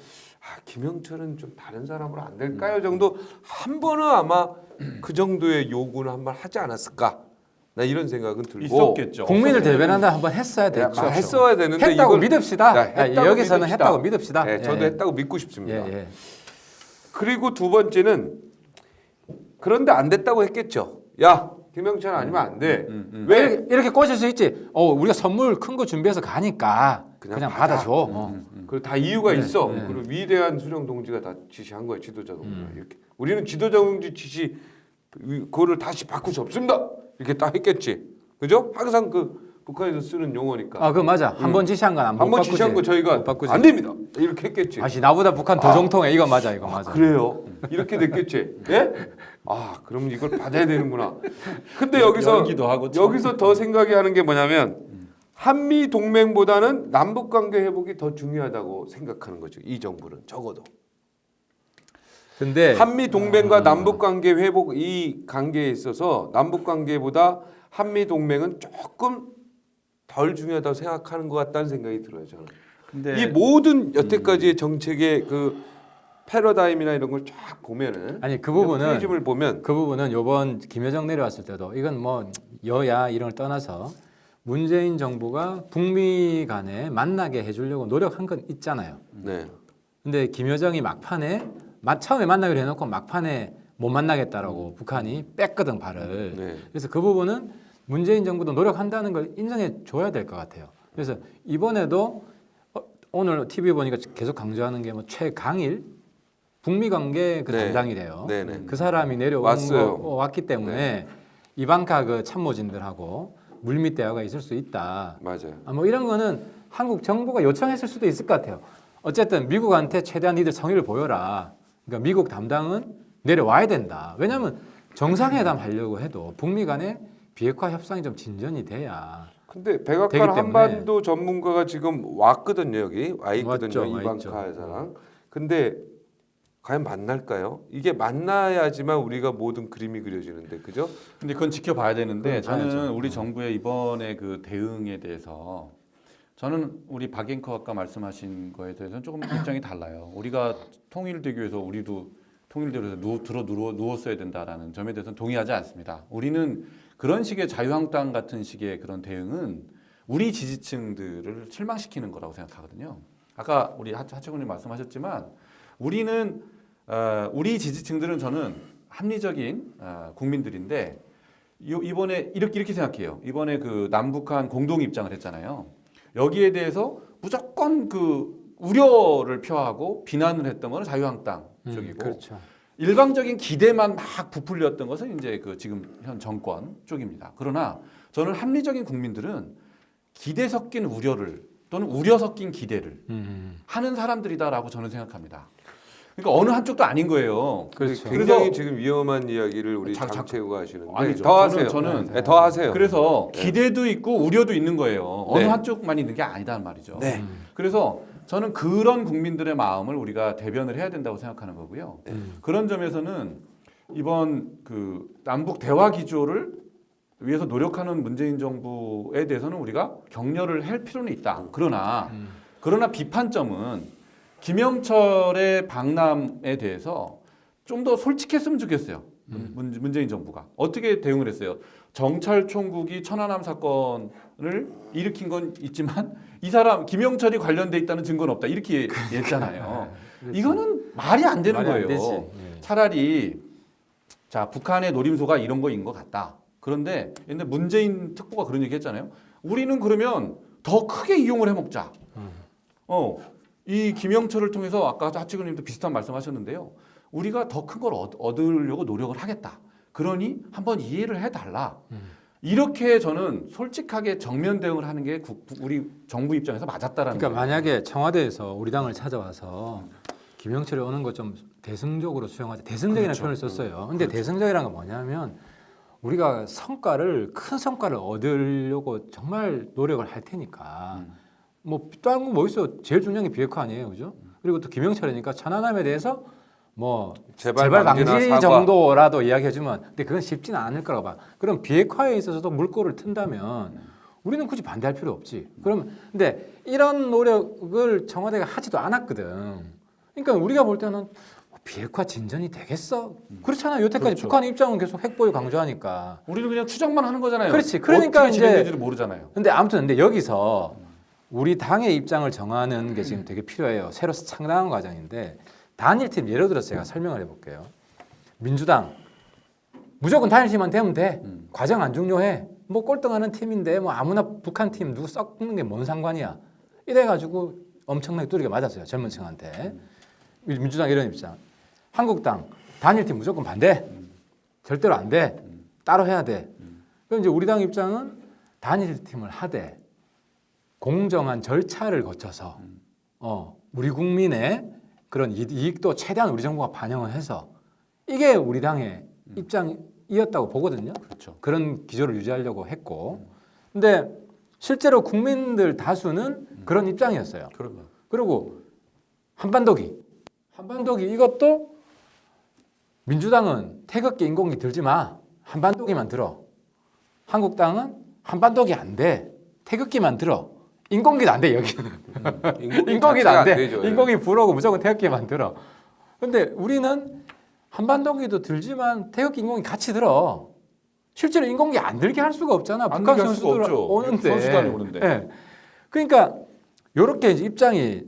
김영철은 좀 다른 사람으로 안 될까요 정도 한 번은 아마 그 정도의 요구는 한 번 하지 않았을까? 나 이런 생각은 들고 있었겠죠. 국민을 대변한다 한번 했어야 네, 됐죠. 했어야 되는데 했다고 이걸 믿읍시다. 야, 했다고 여기서는 믿읍시다. 했다고 믿읍시다. 네, 저도 했다고 믿고 싶습니다. 예. 그리고 두 번째는 그런데 안 됐다고 했겠죠. 야 김영철 아니면 안 돼. 왜? 이렇게 꼬실 수 있지. 우리가 선물 큰 거 준비해서 가니까 그냥 받아줘. 그리고 다 이유가 네, 있어. 네. 그리고 위대한 수령 동지가 다 지시한 거예요. 지도자 동지가 이렇게. 우리는 지도자 동지 지시 그거를 다시 바꿀 수 없습니다. 이렇게 딱 했겠지. 그죠? 항상 그 북한에서 쓰는 용어니까. 그거 맞아. 한 번 지시한 건 안 한 번 지시한 거 저희가 안 됩니다. 이렇게 했겠지. 다시 나보다 북한 더 정통해. 이거 맞아. 이거 맞아. 그래요? 이렇게 됐겠지. 예? 그럼 이걸 받아야 되는구나. 근데 여기서 열기도 하고 참. 여기서 더 생각이 하는 게 뭐냐면 한미 동맹보다는 남북 관계 회복이 더 중요하다고 생각하는 거죠. 이 정부는 적어도. 근데 한미 동맹과 남북 관계 회복 이 관계에 있어서 남북 관계보다 한미 동맹은 조금 덜 중요하다고 생각하는 것 같다는 생각이 들어요. 저는. 근데 이 모든 여태까지의 정책의 그 패러다임이나 이런 걸 쫙 보면은 아니 그 부분은 프리즘을 보면 요번 김여정 내려왔을 때도 이건 뭐 여야 이런 걸 떠나서 문재인 정부가 북미 간에 만나게 해주려고 노력한 건 있잖아요. 네. 근데 김여정이 막판에 처음에 만나기로 해놓고 막판에 못 만나겠다라고 북한이 뺐거든 발을. 네. 그래서 그 부분은 문재인 정부도 노력한다는 걸 인정해 줘야 될 것 같아요. 그래서 이번에도 오늘 TV 보니까 계속 강조하는 게 뭐 최강일 북미 관계 그 네. 담당이래요. 네네. 그 사람이 왔기 때문에 네. 이방카 그 참모진들하고 물밑 대화가 있을 수 있다. 맞아요. 뭐 이런 거는 한국 정부가 요청했을 수도 있을 것 같아요. 어쨌든 미국한테 최대한 니들 성의를 보여라. 그러니까 미국 담당은 내려와야 된다. 왜냐하면 정상회담 하려고 해도 북미 간에 비핵화 협상이 좀 진전이 돼야. 근데 되기 백악관 때문에. 한반도 전문가가 지금 왔거든요. 여기 와 있거든요. 와 이방카 있죠. 회사랑. 근데 과연 만날까요? 이게 만나야지만 우리가 모든 그림이 그려지는데, 그죠? 근데 그건 지켜봐야 되는데 그건 봐야죠. 저는 우리 정부의 이번에 그 대응에 대해서 저는 우리 박 앵커 아까 말씀하신 거에 대해서는 조금 입장이 달라요. 우리가 통일되기 위해서 우리도 통일되기 위해서 누웠어야 된다라는 점에 대해서는 동의하지 않습니다. 우리는 그런 식의 자유한국당 같은 식의 그런 대응은 우리 지지층들을 실망시키는 거라고 생각하거든요. 아까 우리 하채군님 말씀하셨지만 우리는 우리 지지층들은 저는 합리적인 국민들인데 이번에 이렇게 생각해요. 이번에 그 남북한 공동 입장을 했잖아요. 여기에 대해서 무조건 그 우려를 표하고 비난을 했던 것은 자유한국당 쪽이고 그렇죠. 일방적인 기대만 막 부풀렸던 것은 이제 그 지금 현 정권 쪽입니다. 그러나 저는 합리적인 국민들은 기대 섞인 우려를 또는 우려 섞인 기대를 하는 사람들이다라고 저는 생각합니다. 그러니까 어느 한쪽도 아닌 거예요. 그렇죠. 굉장히 지금 위험한 이야기를 우리 잠깐- 장채우가 하시는데 아니죠. 더 하세요. 저는 네, 더 하세요. 그래서 기대도 있고 우려도 있는 거예요. 어느 네. 한쪽만 있는 게 아니다는 말이죠. 네. 그래서 저는 그런 국민들의 마음을 우리가 대변을 해야 된다고 생각하는 거고요. 그런 점에서는 이번 그 남북 대화 기조를 위해서 노력하는 문재인 정부에 대해서는 우리가 격려를 할 필요는 있다. 그러나 비판점은 김영철의 방남에 대해서 좀 더 솔직했으면 좋겠어요. 문재인 정부가 어떻게 대응을 했어요? 정찰총국이 천안함 사건을 일으킨 건 있지만 이 사람 김영철이 관련돼 있다는 증거는 없다 이렇게 했잖아요. 이거는 말이 안 되는 말이 안 거예요. 되지. 예. 차라리 자 북한의 노림수가 이런 거인 것 같다. 그런데 옛날 문재인 특보가 그런 얘기 했잖아요. 우리는 그러면 더 크게 이용을 해먹자. 이 김영철을 통해서 아까 하치구님도 비슷한 말씀하셨는데요. 우리가 더 큰 걸 얻으려고 노력을 하겠다. 그러니 한번 이해를 해달라. 이렇게 저는 솔직하게 정면 대응을 하는 게 우리 정부 입장에서 맞았다라는 그러니까 거예요. 만약에 청와대에서 우리 당을 찾아와서 김영철이 오는 거 좀 대승적으로 수용하자. 대승적이라는 그렇죠. 표현을 썼어요. 근데 대승적이라는 건 뭐냐면 우리가 큰 성과를 얻으려고 정말 노력을 할 테니까 뭐 다른 거 뭐 있어? 제일 중요한 게 비핵화 아니에요, 그죠? 그리고 또 김영철이니까 천안함에 대해서 뭐 재발 재발 방지나 방지 사과. 정도라도 이야기해주면, 근데 그건 쉽지는 않을 거라고 봐. 그럼 비핵화에 있어서도 물꼬를 튼다면 우리는 굳이 반대할 필요 없지. 그럼 근데 이런 노력을 청와대가 하지도 않았거든. 그러니까 우리가 볼 때는 비핵화 진전이 되겠어? 그렇잖아요. 여태까지 그렇죠. 북한 입장은 계속 핵보유 강조하니까. 우리는 그냥 추정만 하는 거잖아요. 그렇지. 그러니까 어떻게 이제- 진행될지를 모르잖아요. 근데 아무튼 근데 여기서 우리 당의 입장을 정하는 게 지금 되게 필요해요. 새로 창당한 과정인데 단일팀 예를 들어서 제가 설명을 해볼게요. 민주당 무조건 단일팀만 되면 돼. 과정 안 중요해. 뭐 꼴등하는 팀인데 뭐 아무나 북한 팀 누구 썩는 게 뭔 상관이야. 이래가지고 엄청나게 두리게 맞았어요. 젊은 층한테. 민주당 이런 입장. 한국당 단일팀 무조건 반대. 절대로 안 돼. 따로 해야 돼. 그럼 이제 우리 당 입장은 단일팀을 하되 공정한 절차를 거쳐서 우리 국민의 그런 이익도 최대한 우리 정부가 반영을 해서 이게 우리 당의 입장이었다고 보거든요. 그렇죠. 그런 기조를 유지하려고 했고, 근데 실제로 국민들 다수는 그런 입장이었어요. 그러면 그리고 한반도기 이것도 민주당은 태극기 인공기 들지 마. 한반도기만 들어. 한국당은 한반도기 안 돼. 태극기만 들어. 인공기도 안 돼, 여기는. 인공기도 안 돼. 되죠. 예. 인공기 불어고 무조건 태극기만 들어. 근데 우리는 한반도기도 들지만 태극기 인공기 같이 들어. 실제로 인공기 안 들게 할 수가 없잖아. 안 북한 들게 할 수가 선수들 없죠. 오는데. 선수단이 오는데. 예. 그러니까 이렇게 이제 입장이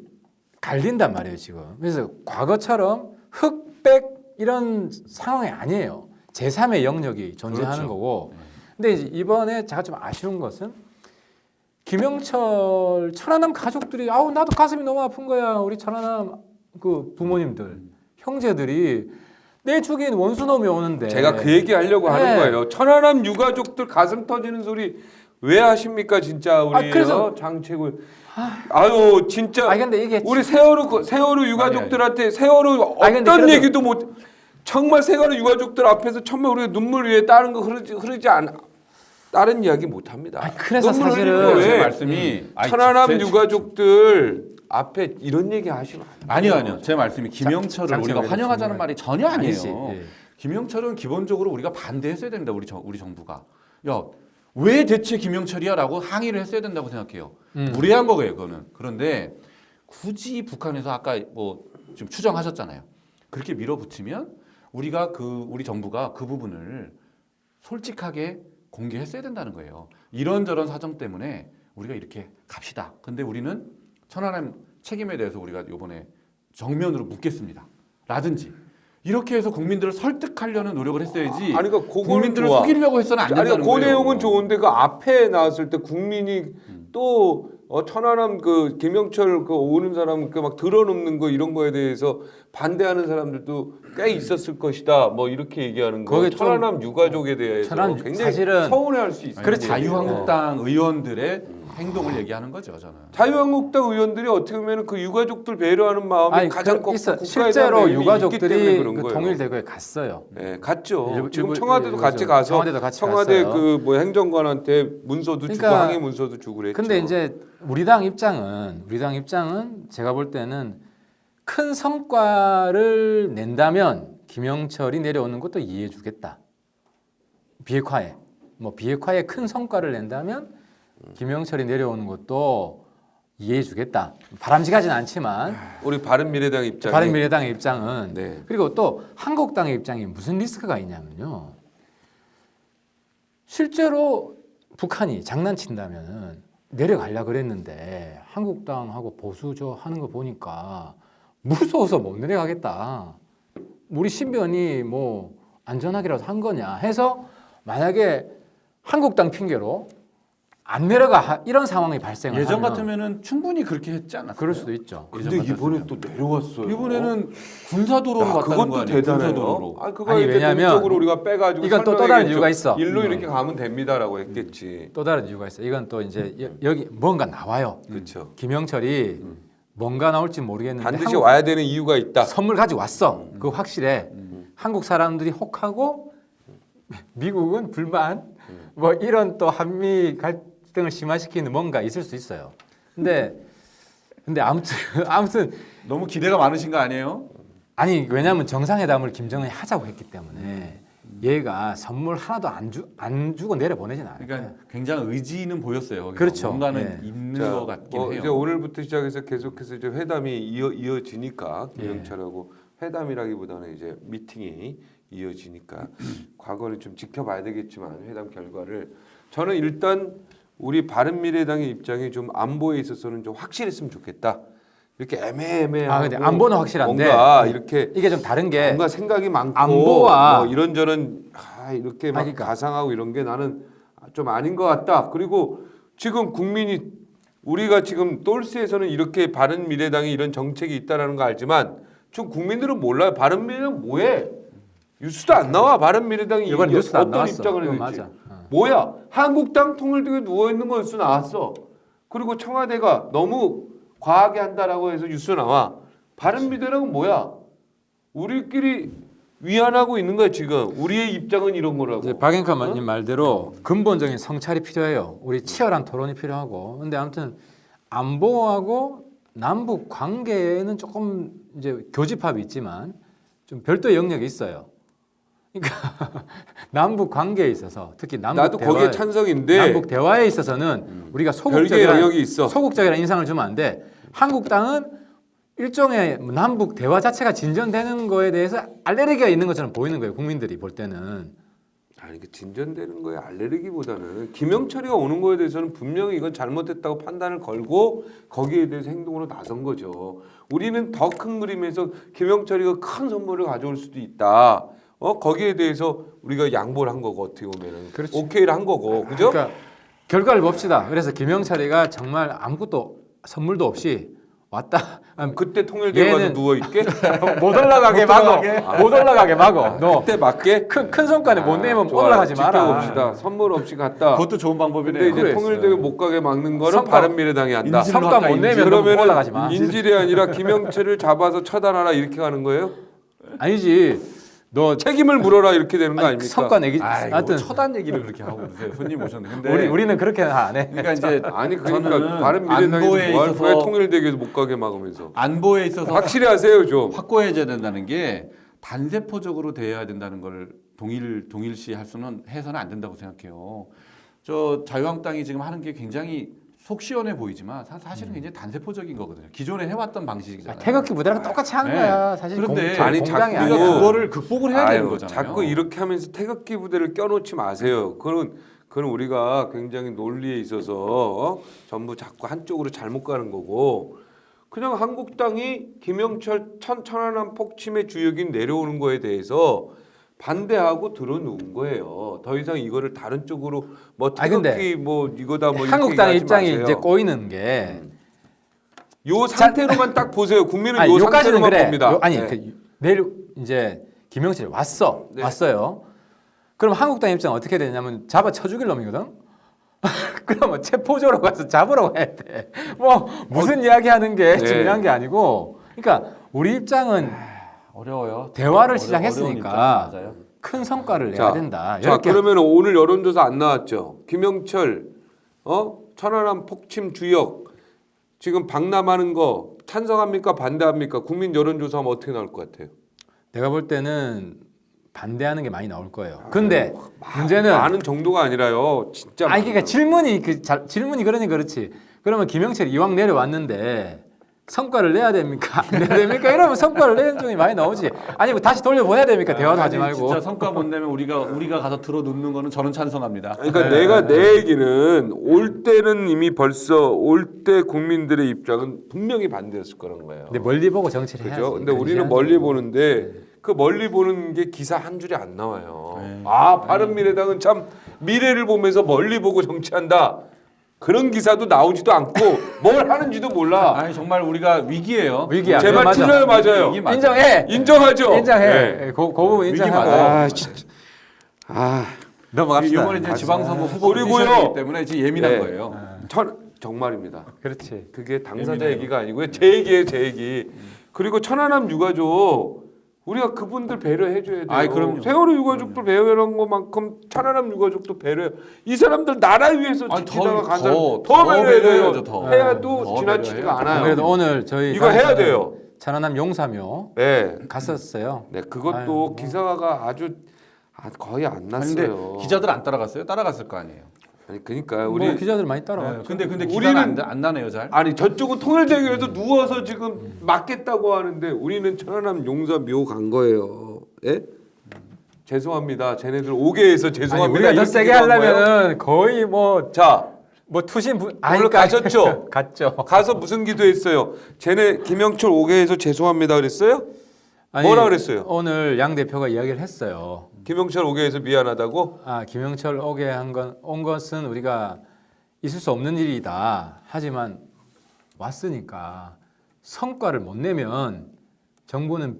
갈린단 말이에요, 지금. 그래서 과거처럼 흑백 이런 상황이 아니에요. 제3의 영역이 존재하는 그렇죠. 거고. 근데 이제 이번에 제가 좀 아쉬운 것은 김영철 천안함 가족들이 아우 나도 가슴이 너무 아픈 거야. 우리 천안함 그 부모님들, 형제들이 내 죽인 원수놈이 오는데 제가 그 얘기 하려고 하는 네. 거예요. 천안함 유가족들 가슴 터지는 소리 왜 하십니까 진짜 우리 그래서- 장채구. 아유 진짜 아니 근데 이게 우리 세월호 유가족들한테 세월호 아니, 근데 어떤 그래도- 얘기도 못. 정말 세월호 유가족들 앞에서 정말 우리가 눈물 위에 다른 거 흐르지 않. 다른 이야기 못 합니다. 아니, 그래서 눈물 사실은 흘리는 거 제 왜? 말씀이 천안함 제- 유가족들 앞에 이런 얘기 하시면 안 돼요. 아니요. 제 말씀이 김영철을 장치가 우리가 왜 환영하자는 중요해? 말이 전혀 아니에요. 아니지. 예. 김영철은 기본적으로 우리가 반대했어야 된다. 우리 정부가. 야, 왜 대체 김영철이야라고 항의를 했어야 된다고 생각해요. 무례한 거예요, 그거는. 그런데 굳이 북한에서 아까 뭐 좀 추정하셨잖아요. 그렇게 밀어붙이면 우리가 우리 정부가 그 부분을 솔직하게 공개했어야 된다는 거예요. 이런저런 사정 때문에 우리가 이렇게 갑시다. 근데 우리는 천안함 책임에 대해서 우리가 이번에 정면으로 묻겠습니다. 라든지 이렇게 해서 국민들을 설득하려는 노력을 했어야지. 아니 그러니까 그거는 국민들을 좋아. 속이려고 해서는 안 아니 된다는 그 거예요. 내용은 좋은데 그 앞에 나왔을 때 국민이 또 천안함 그 김영철 그 오는 사람 그 막 드러넘는 거 이런 거에 대해서 반대하는 사람들도 꽤 있었을 것이다. 뭐 이렇게 얘기하는 거. 거기 좀- 천안함 유가족에 대해서 천안 굉장히 사실은- 서운해할 수 있어요. 그렇지. 자유한국당 의원들의 행동을 얘기하는 거죠, 저는. 자유한국당 의원들이 어떻게 보면 그 유가족들 배려하는 마음이 아니, 가장 컸고 있어. 국가에 대한 실제로 애정이 있기 때문에 유가족들이 그런 그 거예요. 통일대교에 갔어요. 네, 갔죠. 일부- 지금 일부- 청와대도 일부- 같이 가서 청와대도 같이 청와대 갔어요. 그 뭐 행정관한테 문서도 주고 그러니까- 항의 문서도 주고 그랬죠. 근데 이제 우리 당 입장은 제가 볼 때는 큰 성과를 낸다면 김영철이 내려오는 것도 이해해 주겠다. 비핵화에. 뭐 비핵화에 큰 성과를 낸다면 김영철이 내려오는 것도 이해해주겠다. 바람직하진 않지만 우리 바른미래당 입장이 바른미래당의 입장은 네. 그리고 또 한국당의 입장이 무슨 리스크가 있냐면요. 실제로 북한이 장난친다면은 내려가려 그랬는데 한국당하고 보수 저 하는 거 보니까 무서워서 못 내려가겠다. 우리 신변이 뭐 안전하게라도 한 거냐 해서 만약에 한국당 핑계로 안 내려가 이런 상황이 발생을 예전 하면 같으면은 충분히 그렇게 했지 않았어요? 그럴 수도 있죠. 근데 이번에 또 내려왔어요. 이번에는 군사도로로 야, 갔다는 거 그것도 아니에요? 대단해요. 군사도로로. 아, 그거 아니, 이렇게 왜냐면 동적으로 우리가 빼가지고 이건 또 다른 설명하겠죠. 이유가 있어. 일로 이렇게 가면 됩니다라고 했겠지. 또 다른 이유가 있어. 이건 또 이제 여기 뭔가 나와요. 그렇죠. 김영철이 뭔가 나올지 모르겠는데 반드시 한국 와야 되는 이유가 있다. 선물 가지고 왔어. 그거 확실해. 한국 사람들이 혹하고 미국은 불만. 뭐 이런 또 한미 갈등을 심화시키는 뭔가 있을 수 있어요. 근데 아무튼 너무 기대가 많으신 거 아니에요? 아니 왜냐하면 정상회담을 김정은이 하자고 했기 때문에 얘가 선물 하나도 안 주고 내려보내진 않아요. 그러니까 굉장히 의지는 보였어요. 거기서. 그렇죠. 뭔가는 네. 있는 자, 것 같긴 뭐 해요. 이제 오늘부터 시작해서 계속해서 이제 회담이 이어지니까 김영철하고 회담이라기보다는 이제 미팅이 이어지니까 과거를 좀 지켜봐야 되겠지만 회담 결과를 저는 일단 우리 바른미래당의 입장이 좀 안보에 있어서는 좀 확실했으면 좋겠다. 이렇게 애매하고 근데 안보는 확실한데 뭔가 이렇게 이게 좀 다른 게 뭔가 생각이 많고 안보와 뭐 이런저런 이렇게 막 그러니까. 가상하고 이런 게 나는 좀 아닌 것 같다. 그리고 지금 국민이 우리가 지금 똘스에서는 이렇게 바른미래당이 이런 정책이 있다라는 거 알지만 지금 국민들은 몰라요. 바른미래당 뭐해? 뉴스도 안 나와. 바른미래당이 이번 뉴스도 안 어떤 나왔어. 입장을 그건 했지? 맞아. 뭐야? 한국당 통일되게 누워 있는 거 뉴스 나왔어. 그리고 청와대가 너무 과하게 한다라고 해서 뉴스 나와. 바른미래당은 뭐야? 우리끼리 위안하고 있는 거야 지금. 우리의 입장은 이런 거라고. 이제 박앵커님 말대로 근본적인 성찰이 필요해요. 우리 치열한 토론이 필요하고. 근데 아무튼 안보하고 남북 관계에는 조금 이제 교집합이 있지만 좀 별도의 영역이 있어요. 그러니까 남북 관계에 있어서 특히 남북 나도 거기에 찬성인데 남북 대화에 있어서는 우리가 별개의 영역이 있어. 소극적이라는 인상을 주면 안 돼. 한국당은 일종의 남북 대화 자체가 진전되는 거에 대해서 알레르기가 있는 것처럼 보이는 거예요. 국민들이 볼 때는. 아니 그 진전되는 거에 알레르기보다는 김영철이가 오는 거에 대해서는 분명히 이건 잘못됐다고 판단을 걸고 거기에 대해서 행동으로 나선 거죠. 우리는 더 큰 그림에서 김영철이가 큰 선물을 가져올 수도 있다. 거기에 대해서 우리가 양보를 한 거고 어떻게 보면은 그렇지. 오케이를 한 거고 그죠? 그러니까 결과를 봅시다. 그래서 김영철이가 정말 아무것도 선물도 없이 왔다. 그때 통일되고 가서 얘는 누워 있게 못 올라가게 막어. 못 올라가게 막어. 너 그때 맞게 큰 성과를 못 내면 좋아요. 올라가지 마라. 지켜봅시다. 선물 없이 갔다. 그것도 좋은 근데 방법이네요. 이제 그래. 통일되게 못 가게 막는 거는 성과- 바른미래당이 한다. 인질로 성과 할까, 못 내면 그러면 너 올라가지 마. 인질이 아니라 김영철을 잡아서 처단하라 이렇게 가는 거예요? 아니지. 너 책임을 물어라 이렇게 되는 거 아니, 아닙니까? 성과 내기. 아이고, 하여튼 처단 얘기를 그렇게 하고 그러세요. 손님 오셨는데. 근데 우리는 그렇게 안 해. 그러니까 이제 아니 저는 그러니까 바른미래당이 안보에 뭐 왜 있어서 통일되게 못 가게 막으면서 안보에 있어서 확실히 하세요 좀. 확고해져야 된다는 게 단세포적으로 대해야 된다는 걸 동일시 할 수는 해서는 안 된다고 생각해요. 저 자유한국당이 지금 하는 게 굉장히 속 시원해 보이지만 사실은 굉장히 단세포적인 거거든요. 기존에 해왔던 방식이잖아요. 태극기 부대랑 똑같이 한 네. 거야. 사실 그런데 아니, 공장이 자꾸 우리가 아니야. 그거를 극복을 해야 되는 아유, 거잖아요. 자꾸 이렇게 하면서 태극기 부대를 껴놓지 마세요. 그건 우리가 굉장히 논리에 있어서 전부 자꾸 한쪽으로 잘못 가는 거고 그냥 한국당이 김영철 천안함 폭침의 주역인 내려오는 거에 대해서 반대하고 들어놓은 거예요. 더 이상 이거를 다른 쪽으로 뭐 아니, 근데 태극기 뭐 이거다 뭐 이렇게 한국당의 얘기하지 입장이 마세요. 이제 꼬이는 게 요 상태로만 딱 보세요. 국민은 아니, 요 요까지는 상태로만 그래. 봅니다. 아니 네. 내일 이제 김영철이 네. 왔어요. 그럼 한국당 입장 어떻게 되냐면 잡아 쳐 죽일 놈이거든. 그러면 체포조로 가서 잡으러 가야 돼. 뭐 무슨 이야기하는 게 네. 중요한 게 아니고. 그러니까 우리 입장은 어려워요. 대화를 어려운 시작했으니까 입장 맞아요. 큰 성과를 자, 내야 된다. 자 이렇게 그러면 오늘 여론조사 안 나왔죠? 김영철 천안함 폭침 주역 지금 방남하는 거 찬성합니까 반대합니까? 국민 여론조사하면 어떻게 나올 것 같아요? 내가 볼 때는 반대하는 게 많이 나올 거예요. 근데 문제는 많은 정도가 아니라요. 진짜. 아니 그러니까 질문이 그러니 그렇지. 그러면 김영철이 이왕 내려왔는데 성과를 내야 됩니까? 안 내야 됩니까? 이러면 성과를 내는 쪽이 많이 나오지. 아니 뭐 다시 돌려보내야 됩니까? 대화도 하지 말고. 진짜 성과 못 내면 우리가 가서 들어 눕는 거는 저는 찬성합니다. 그러니까 내가 내 얘기는 올 때는 이미 벌써 올 때 국민들의 입장은 분명히 반대였을 거란 거예요. 근데 멀리 보고 정치를 해야지. 그죠? 근데 우리는 멀리 보는데 그 멀리 보는 게 기사 한 줄에 안 나와요. 네. 아, 바른미래당은 참 미래를 보면서 멀리 보고 정치한다. 그런 기사도 나오지도 않고 뭘 하는지도 몰라. 아니 정말 우리가 위기예요. 위기야. 제 말 맞아. 틀려요, 맞아요. 위기 맞아요. 인정해. 인정하죠. 인정해. 네. 그 부분 위기 인정하고. 맞아요. 아, 진짜. 아, 넘어갑시다. 이번에 이제 지방선거 후보 그리고요. 디션이기 때문에 지금 예민한 네. 거예요. 정말입니다. 그렇지. 그게 당사자 예민해요. 얘기가 아니고요. 제 얘기예요, 제 얘기. 그리고 천안함 유가족 우리가 그분들 배려해 줘야 돼요. 아이, 그럼요. 세월호 유가족도 배려한 것만큼 천안함 유가족도 배려해. 이 사람들 나라 위해서 아니, 지키다가 간 사람 더 배려해야 배려해야죠, 돼요. 더. 해야도 더 지나치지가 배려해야죠. 않아요. 그래도 오늘 저희 이거 해야 돼요. 천안함 용사묘 네, 갔었어요. 네, 그것도 아유, 뭐. 기사가 아주 거의 안 아니, 근데 났어요. 기자들 안 따라갔어요? 따라갔을 거 아니에요. 아니 그러니까 우리 뭐 기자들 많이 따라왔죠. 근데 우리는- 기사는 안 나네요, 잘. 아니 저쪽은 통일대교에서 누워서 지금 맞겠다고 하는데 우리는 천안함 용사묘 간 거예요. 예? 죄송합니다. 쟤네들 오게 해서 아니, 죄송합니다. 우리가 더 이렇게 세게 간 거예요? 하려면은 거의 뭐 자, 투신 분 오늘 가셨죠? 갔죠. 가서 무슨 기도했어요? 쟤네 김영철 오게 해서 죄송합니다 그랬어요? 아니, 뭐라 그랬어요? 오늘 양 대표가 이야기를 했어요. 김영철 오게 해서 미안하다고? 아 김영철 오게 온 것은 우리가 있을 수 없는 일이다. 하지만 왔으니까 성과를 못 내면 정부는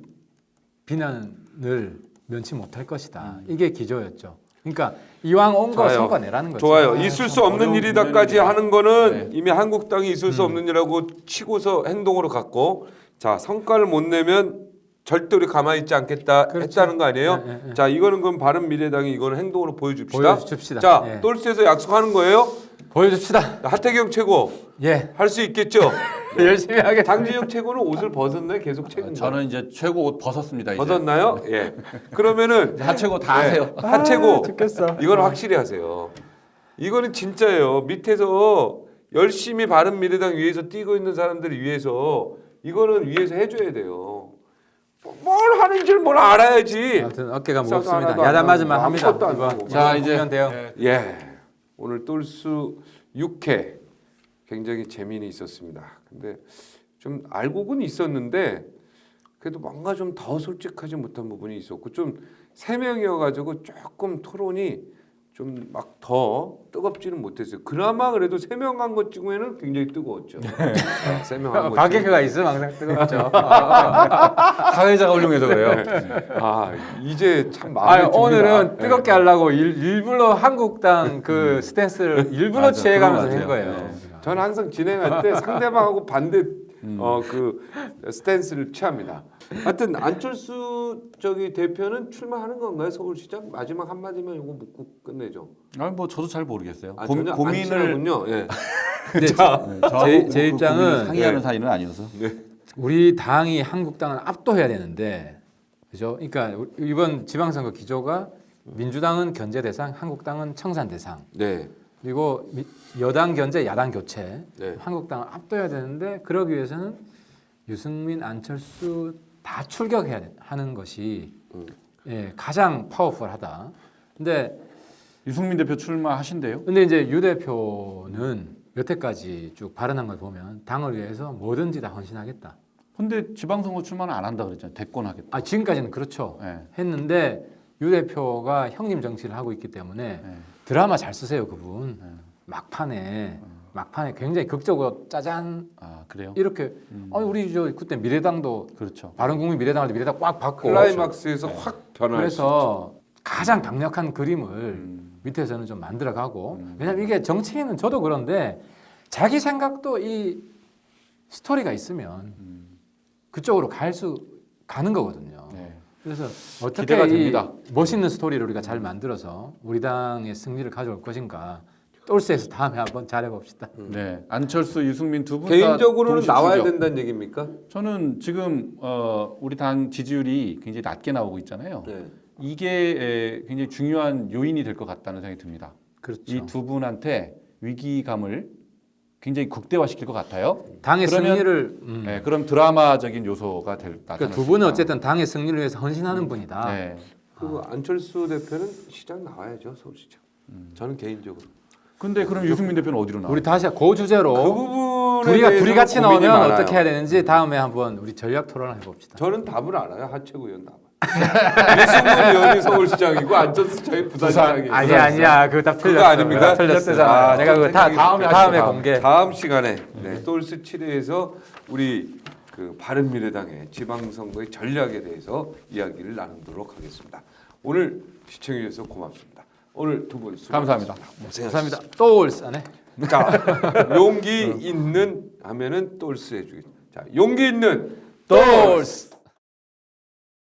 비난을 면치 못할 것이다. 이게 기조였죠. 그러니까 이왕 온 거 좋아요. 성과 내라는 거죠. 좋아요. 아, 있을 수 참 없는 어려운 일이다까지 국면인데. 하는 거는 네. 이미 한국당이 있을 수 없는 일이라고 치고서 행동으로 갔고, 자 성과를 못 내면 절대 우리 가만히 있지 않겠다 그렇죠. 했다는 거 아니에요? 네, 네. 자 이거는 그럼 바른미래당이 이거는 행동으로 보여줍시다. 보여줍시다. 자 예. 똘스에서 약속하는 거예요. 보여줍시다. 하태경 최고 예, 할 수 있겠죠. 열심히 하겠다. 장진영 최고는 옷을 벗었나요? 계속 최고 저는 이제 최고 옷 벗었습니다. 이제. 벗었나요? 예. 그러면은 이제 하체고 다 하세요. 하체고 죽겠어. 이건 확실히 하세요. 이거는 진짜예요. 밑에서 열심히 바른미래당 위에서 뛰고 있는 사람들을 위해서 이거는 위에서 해줘야 돼요. 뭘 하는지를 뭘 알아야지. 아무튼 어깨가 싸움도 무겁습니다. 하나도 안 야단맞으면 하고 합니다. 아무것도 안 이거 하고. 자, 이제 보면 돼요. 예. 오늘 똘수 6회 굉장히 재미는 있었습니다. 근데 좀 알고는 있었는데 그래도 뭔가 좀 더 솔직하지 못한 부분이 있었고 좀 세 명이어가지고 조금 토론이 좀 막 더 뜨겁지는 못했어요. 그나마 그래도 세 명 한 것 중에는 굉장히 뜨거웠죠. 세 명 한 것. 박예가가 있으면 항상 뜨겁죠. 사회자가 훌륭해서 그래요. 아 이제 참 마음에 듭니다. 오늘은 네. 뜨겁게 하려고 일부러 한국당 그 스탠스를 일부러 맞아, 취해가면서 그런 한 것 거예요. 같아요. 저는 항상 진행할 때 상대방하고 반대 그 스탠스를 취합니다. 하여튼 안철수 저기 대표는 출마하는 건가요? 서울시장 마지막 한 마디만 이거 묻고 끝내죠. 아니 뭐 저도 잘 모르겠어요. 아, 전혀 고민을 고민을군요. 예. 근데 제 입장은 상의하는 네. 사이는 아니어서. 우리 당이 한국당을 압도해야 되는데, 그죠? 그러니까 이번 지방선거 기조가 민주당은 견제 대상, 한국당은 청산 대상. 네. 그리고 여당 견제, 야당 교체. 네. 한국당을 압도해야 되는데 그러기 위해서는 유승민, 안철수 다 출격해야 하는 것이 예, 가장 파워풀하다. 근데 유승민 대표 출마하신대요? 이제 유 대표는 여태까지 쭉 발언한 걸 보면 당을 위해서 뭐든지 다 헌신하겠다. 근데 지방선거 출마는 안 한다 그랬잖아요. 대권하겠다. 아 지금까지는 그렇죠. 네. 했는데 유 대표가 형님 정치를 하고 있기 때문에 네. 드라마 잘 쓰세요 그분. 막판에 굉장히 극적으로 짜잔 아 그래요? 이렇게 아니 우리 저 그때 미래당도 그렇죠. 바른국민 미래당 할 때 미래당 꽉 받고 클라이막스에서 확 변할 수 있죠. 그래서 가장 강력한 그림을 밑에서는 좀 만들어가고 왜냐면 이게 정치인은 저도 그런데 자기 생각도 이 스토리가 있으면 그쪽으로 가는 거거든요. 네. 그래서 어떻게 기대가 이 됩니다. 멋있는 스토리를 우리가 잘 만들어서 우리 당의 승리를 가져올 것인가 똘스에서 다음에 한번 잘해봅시다. 네. 안철수, 유승민 두 분 다 개인적으로는 나와야 출격. 된다는 얘기입니까? 저는 지금 우리 당 지지율이 굉장히 낮게 나오고 있잖아요. 네. 이게 굉장히 중요한 요인이 될 것 같다는 생각이 듭니다. 그렇죠. 이 두 분한테 위기감을 굉장히 극대화시킬 것 같아요. 당의 그러면- 승리를 네, 그럼 드라마적인 요소가 될 그러니까 두 분은 어쨌든 당의 승리를 위해서 헌신하는 분이다. 네. 그리고 안철수 대표는 시장 나와야죠, 서울시장. 저는 개인적으로. 근데 그럼 유승민 대표는 어디로 나와? 우리 다시 그 주제로 그 부분에 둘이 대해서 같이 고민이 나오면 많아요. 어떻게 해야 되는지 다음에 한번 우리 전략 토론을 해봅시다. 저는 답을 알아요. 하채구 의원 답. 이승문 의원이 서울시장이고 안철수 저희 부산시장이에요. 아니야 그거 다 틀렸어. 그거 아닙니까? 그거 다 틀렸대잖아. 아, 내가 그거 다 다음에 다음에 하시죠, 공개. 다음 시간에 똘스 7회에서 우리 그 바른미래당의 지방선거의 전략에 대해서 이야기를 나누도록 하겠습니다. 오늘 시청해 주셔서 고맙습니다. 오늘 두 분 감사합니다. 감사합니다. 또 올사네. 자, 용기 있는 하면은 똘스 해주겠습니다. 자, 용기 있는 똘스.